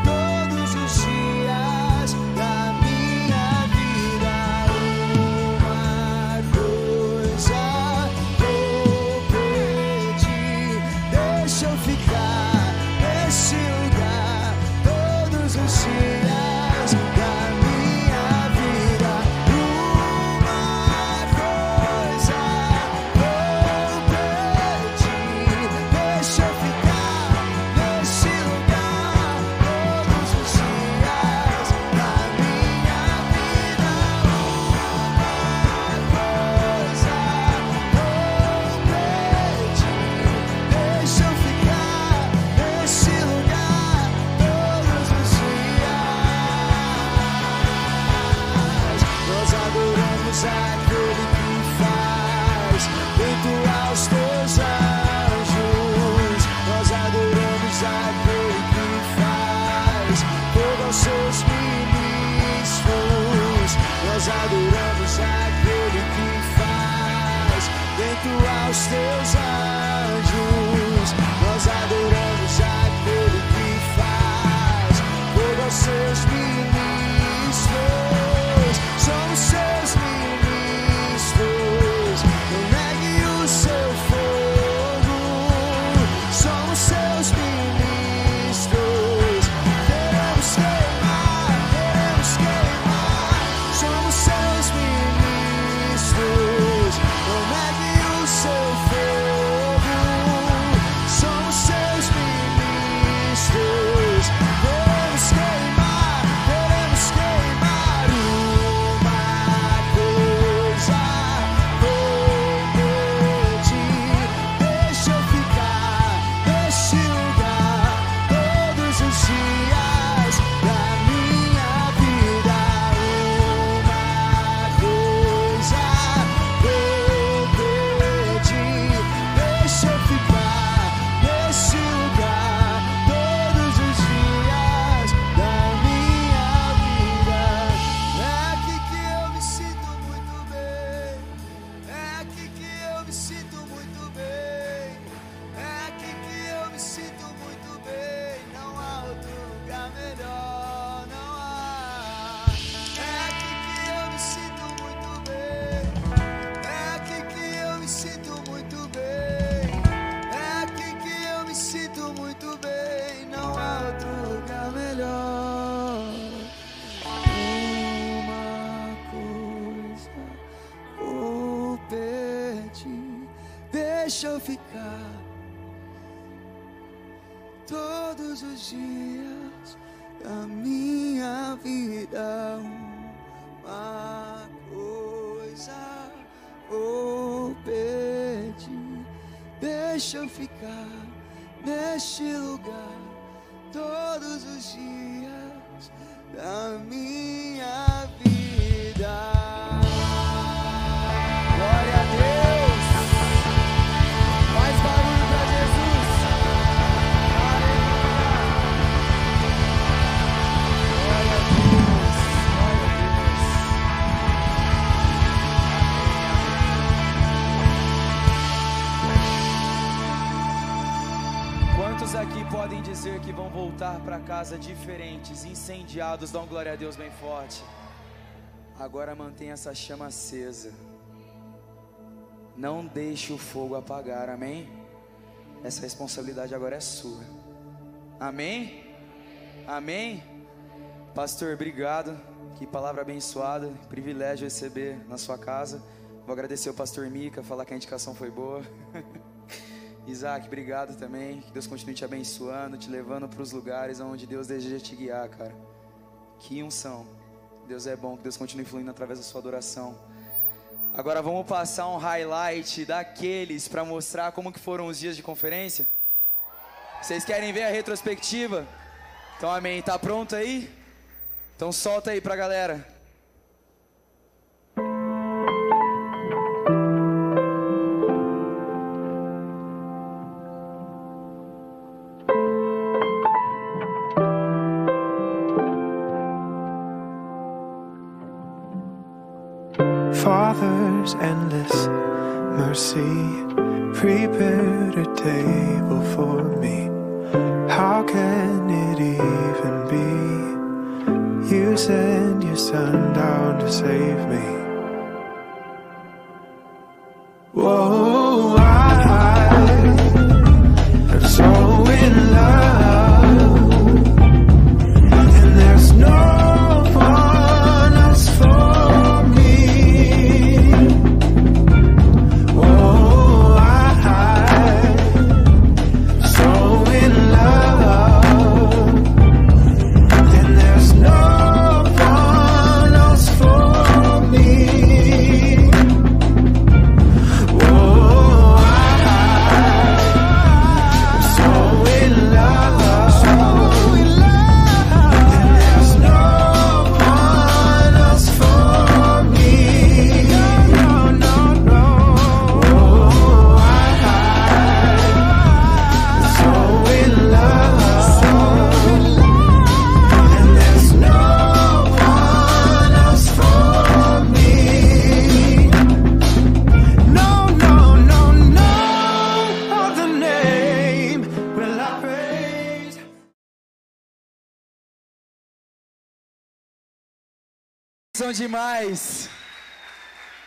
S5: todos os dias da minha vida. Uma coisa vou pedir, deixa eu ficar neste lugar todos os dias da minha vida. Uma coisa vou pedir, deixa eu ficar neste lugar todos os dias da minha vida. Uma coisa vou pedir, deixa eu ficar neste lugar todos os dias. Nós adoramos aquele que faz feito aos teus anjos. Nós adoramos aquele que faz fogo aos seus ministros. Nós adoramos aquele que faz feito aos teus anjos. Nós adoramos aquele que faz fogo aos seus ministros. Somos seus ministros, não negue o seu fogo. Somos seus ministros, queremos queimar, queremos queimar. Somos seus ministros. deixa eu ficar todos os dias da minha vida. Uma coisa vou pedir, deixa eu ficar neste lugar todos os dias da minha vida. Glória a Deus. Mais barulho para Jesus. Aleluia. Glória a Deus. Glória a Deus. Quantos aqui podem dizer que vão voltar para casa diferentes, incendiados? Dão glória a Deus bem forte. Agora mantenha essa chama acesa. Não deixe o fogo apagar, amém? Essa responsabilidade agora é sua. Amém? Amém? Pastor, obrigado. Que palavra abençoada. Privilégio receber na sua casa. Vou agradecer ao pastor Mica, falar que a indicação foi boa. Isaac, obrigado também. Que Deus continue te abençoando, te levando para os lugares onde Deus deseja te guiar, cara. Que unção. Deus é bom, que Deus continue fluindo através da sua adoração. Agora vamos passar um highlight daqueles para mostrar como que foram os dias de conferência. Vocês querem ver a retrospectiva? Então amém, tá pronto aí? Então solta aí pra galera.
S6: Father's endless mercy prepared a table for me. How can it even be? You sent your son down to save me. Whoa, I'm so in love, and there's no one else for me. Whoa, I'm so in love, and there's no one else for me. Whoa, I'm so in love, and there's no one else for me. No, no, no. Whoa, I'm so in love, and there's no one else for me. No, no, no, no other name will I praise.
S5: São demais.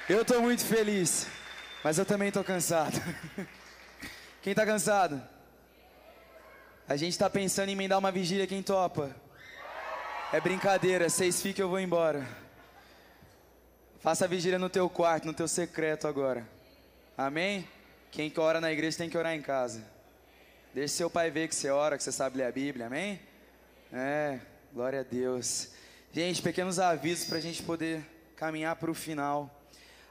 S5: Eu tô muito feliz, mas eu também tô cansado. Quem tá cansado? A gente tá pensando em emendar uma vigília, quem topa? É brincadeira, vocês ficam, eu vou embora. Faça a vigília no teu quarto, no teu secreto agora. Amém? Quem que ora na igreja tem que orar em casa. Deixe seu pai ver que você ora, que você sabe ler a Bíblia, amém? Glória a Deus. Gente, pequenos avisos pra gente poder caminhar pro final.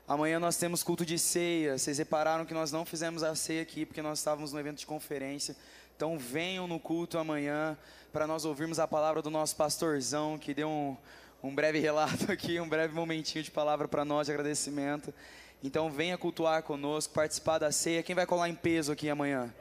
S5: Amanhã nós temos culto de ceia. Vocês repararam que nós não fizemos a ceia aqui porque nós estávamos no evento de conferência. Então venham no culto amanhã para nós ouvirmos a palavra do nosso pastorzão, que deu um breve relato aqui, um breve momentinho de palavra para nós de agradecimento. Então venha cultuar conosco, participar da ceia. Quem vai colar em peso aqui amanhã?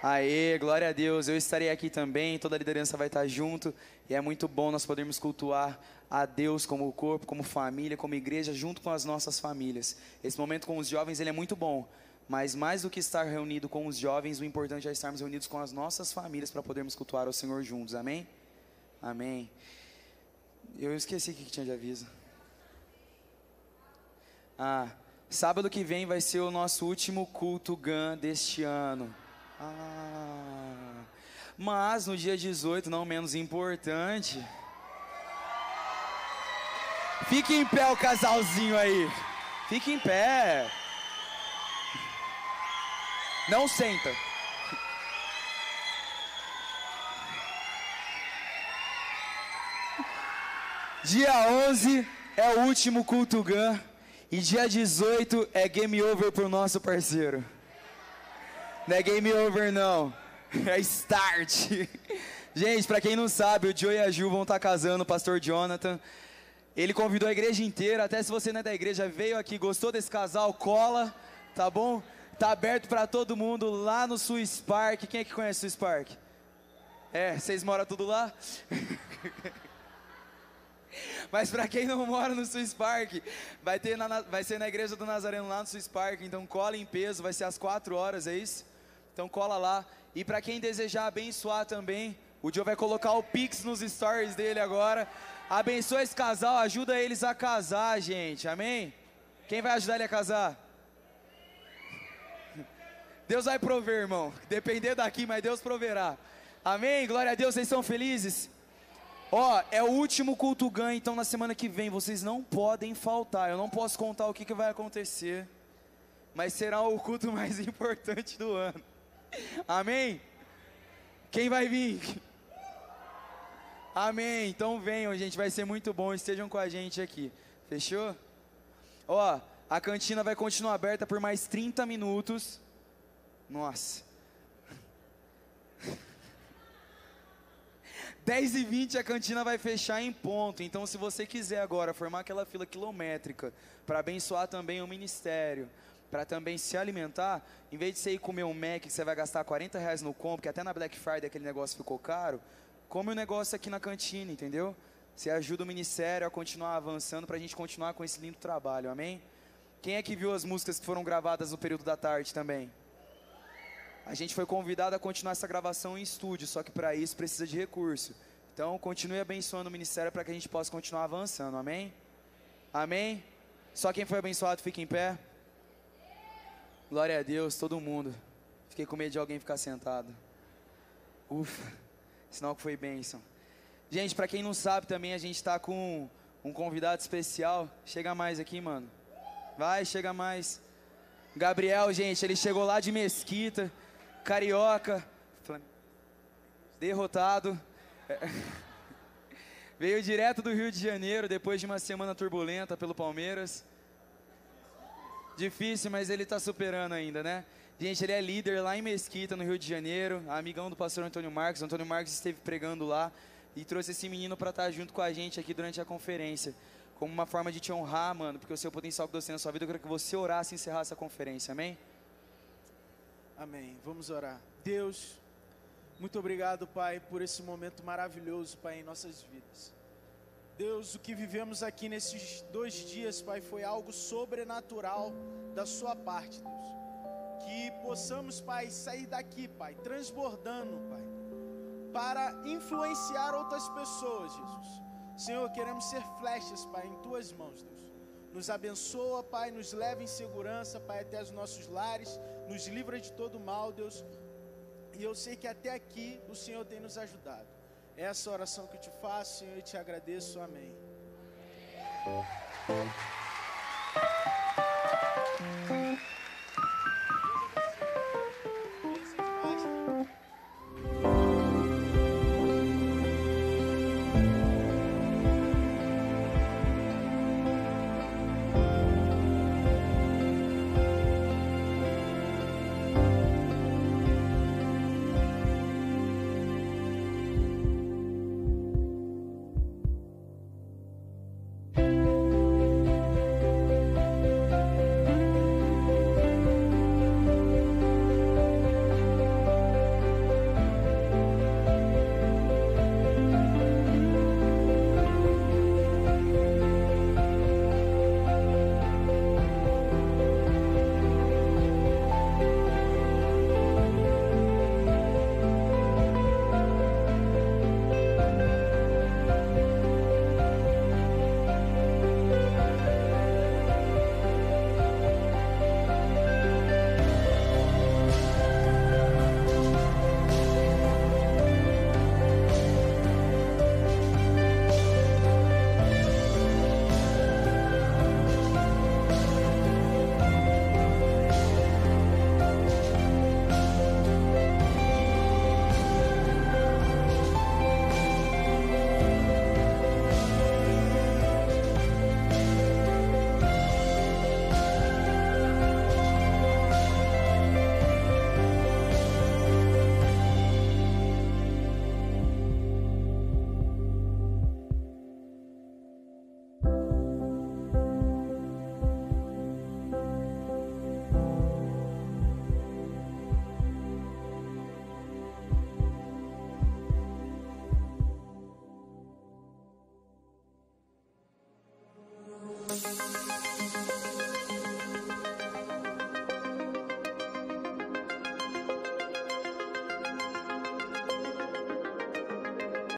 S5: Aê, glória a Deus. Eu estarei aqui também, toda a liderança vai estar junto. E é muito bom nós podermos cultuar a Deus como corpo, como família, como igreja, junto com as nossas famílias. Esse momento com os jovens, ele é muito bom. Mas mais do que estar reunido com os jovens, o importante é estarmos reunidos com as nossas famílias para podermos cultuar ao Senhor juntos, amém? Amém. Eu esqueci o que tinha de aviso. Sábado que vem vai ser o nosso último culto GAN deste ano. Mas no dia 18, não menos importante, fique em pé o casalzinho aí. Fique em pé. Não senta. Dia 11 é o último culto GAN. E dia 18 é game over pro nosso parceiro. Não é game over não, é start. Gente, pra quem não sabe, o Joe e a Ju vão estar casando, o pastor Jonathan. Ele convidou a igreja inteira, até se você não é da igreja, veio aqui, gostou desse casal, cola, tá bom? Tá aberto pra todo mundo lá no Swiss Park. Quem é que conhece o Swiss Park? É, vocês moram tudo lá? Mas pra quem não mora no Swiss Park, vai ser na igreja do Nazareno lá no Swiss Park. Então cola em peso, vai ser às 4 horas, é isso? Então cola lá. E pra quem desejar abençoar também, o Joe vai colocar o Pix nos stories dele agora. Abençoa esse casal, ajuda eles a casar, gente, amém? Quem vai ajudar ele a casar? Deus vai prover, irmão. Depender daqui, mas Deus proverá. Amém? Glória a Deus, vocês são felizes? Ó, é o último culto GAN, então na semana que vem vocês não podem faltar. Eu não posso contar o que vai acontecer, mas será o culto mais importante do ano. Amém? Quem vai vir? Amém, então venham, gente, vai ser muito bom, estejam com a gente aqui, fechou? Ó, a cantina vai continuar aberta por mais 30 minutos. Nossa. 10h20 a cantina vai fechar em ponto. Então se você quiser agora formar aquela fila quilométrica para abençoar também o ministério, para também se alimentar, em vez de você ir comer um Mac que você vai gastar R$40 no combo, que até na Black Friday aquele negócio ficou caro, come o negócio aqui na cantina, entendeu? Você ajuda o ministério a continuar avançando para a gente continuar com esse lindo trabalho, amém? Quem é que viu as músicas que foram gravadas no período da tarde também? A gente foi convidado a continuar essa gravação em estúdio, só que para isso precisa de recurso. Então continue abençoando o ministério para que a gente possa continuar avançando, amém? Amém? Só quem foi abençoado fica em pé. Glória a Deus, todo mundo. Fiquei com medo de alguém ficar sentado. Ufa, sinal que foi bênção. Gente, para quem não sabe também, a gente está com um convidado especial. Chega mais aqui, mano. Vai, chega mais. Gabriel, gente, ele chegou lá de Mesquita, carioca, derrotado. Veio direto do Rio de Janeiro, depois de uma semana turbulenta pelo Palmeiras. Difícil, mas ele está superando ainda, né? Gente, ele é líder lá em Mesquita, no Rio de Janeiro, amigão do pastor Antônio Marcos. O Antônio Marcos esteve pregando lá e trouxe esse menino para estar junto com a gente aqui durante a conferência, como uma forma de te honrar, mano, porque o seu potencial que Deus tem na sua vida, eu quero que você orasse e encerrasse a conferência, amém?
S4: Amém. Vamos orar. Deus, muito obrigado, Pai, por esse momento maravilhoso, Pai, em nossas vidas. Deus, o que vivemos aqui nesses 2 dias, Pai, foi algo sobrenatural da sua parte, Deus. Que possamos, Pai, sair daqui, Pai, transbordando, Pai, para influenciar outras pessoas, Jesus. Senhor, queremos ser flechas, Pai, em Tuas mãos, Deus. Nos abençoa, Pai, nos leva em segurança, Pai, até os nossos lares, nos livra de todo mal, Deus. E eu sei que até aqui o Senhor tem nos ajudado. Essa oração que eu te faço, Senhor, e te agradeço. Amém.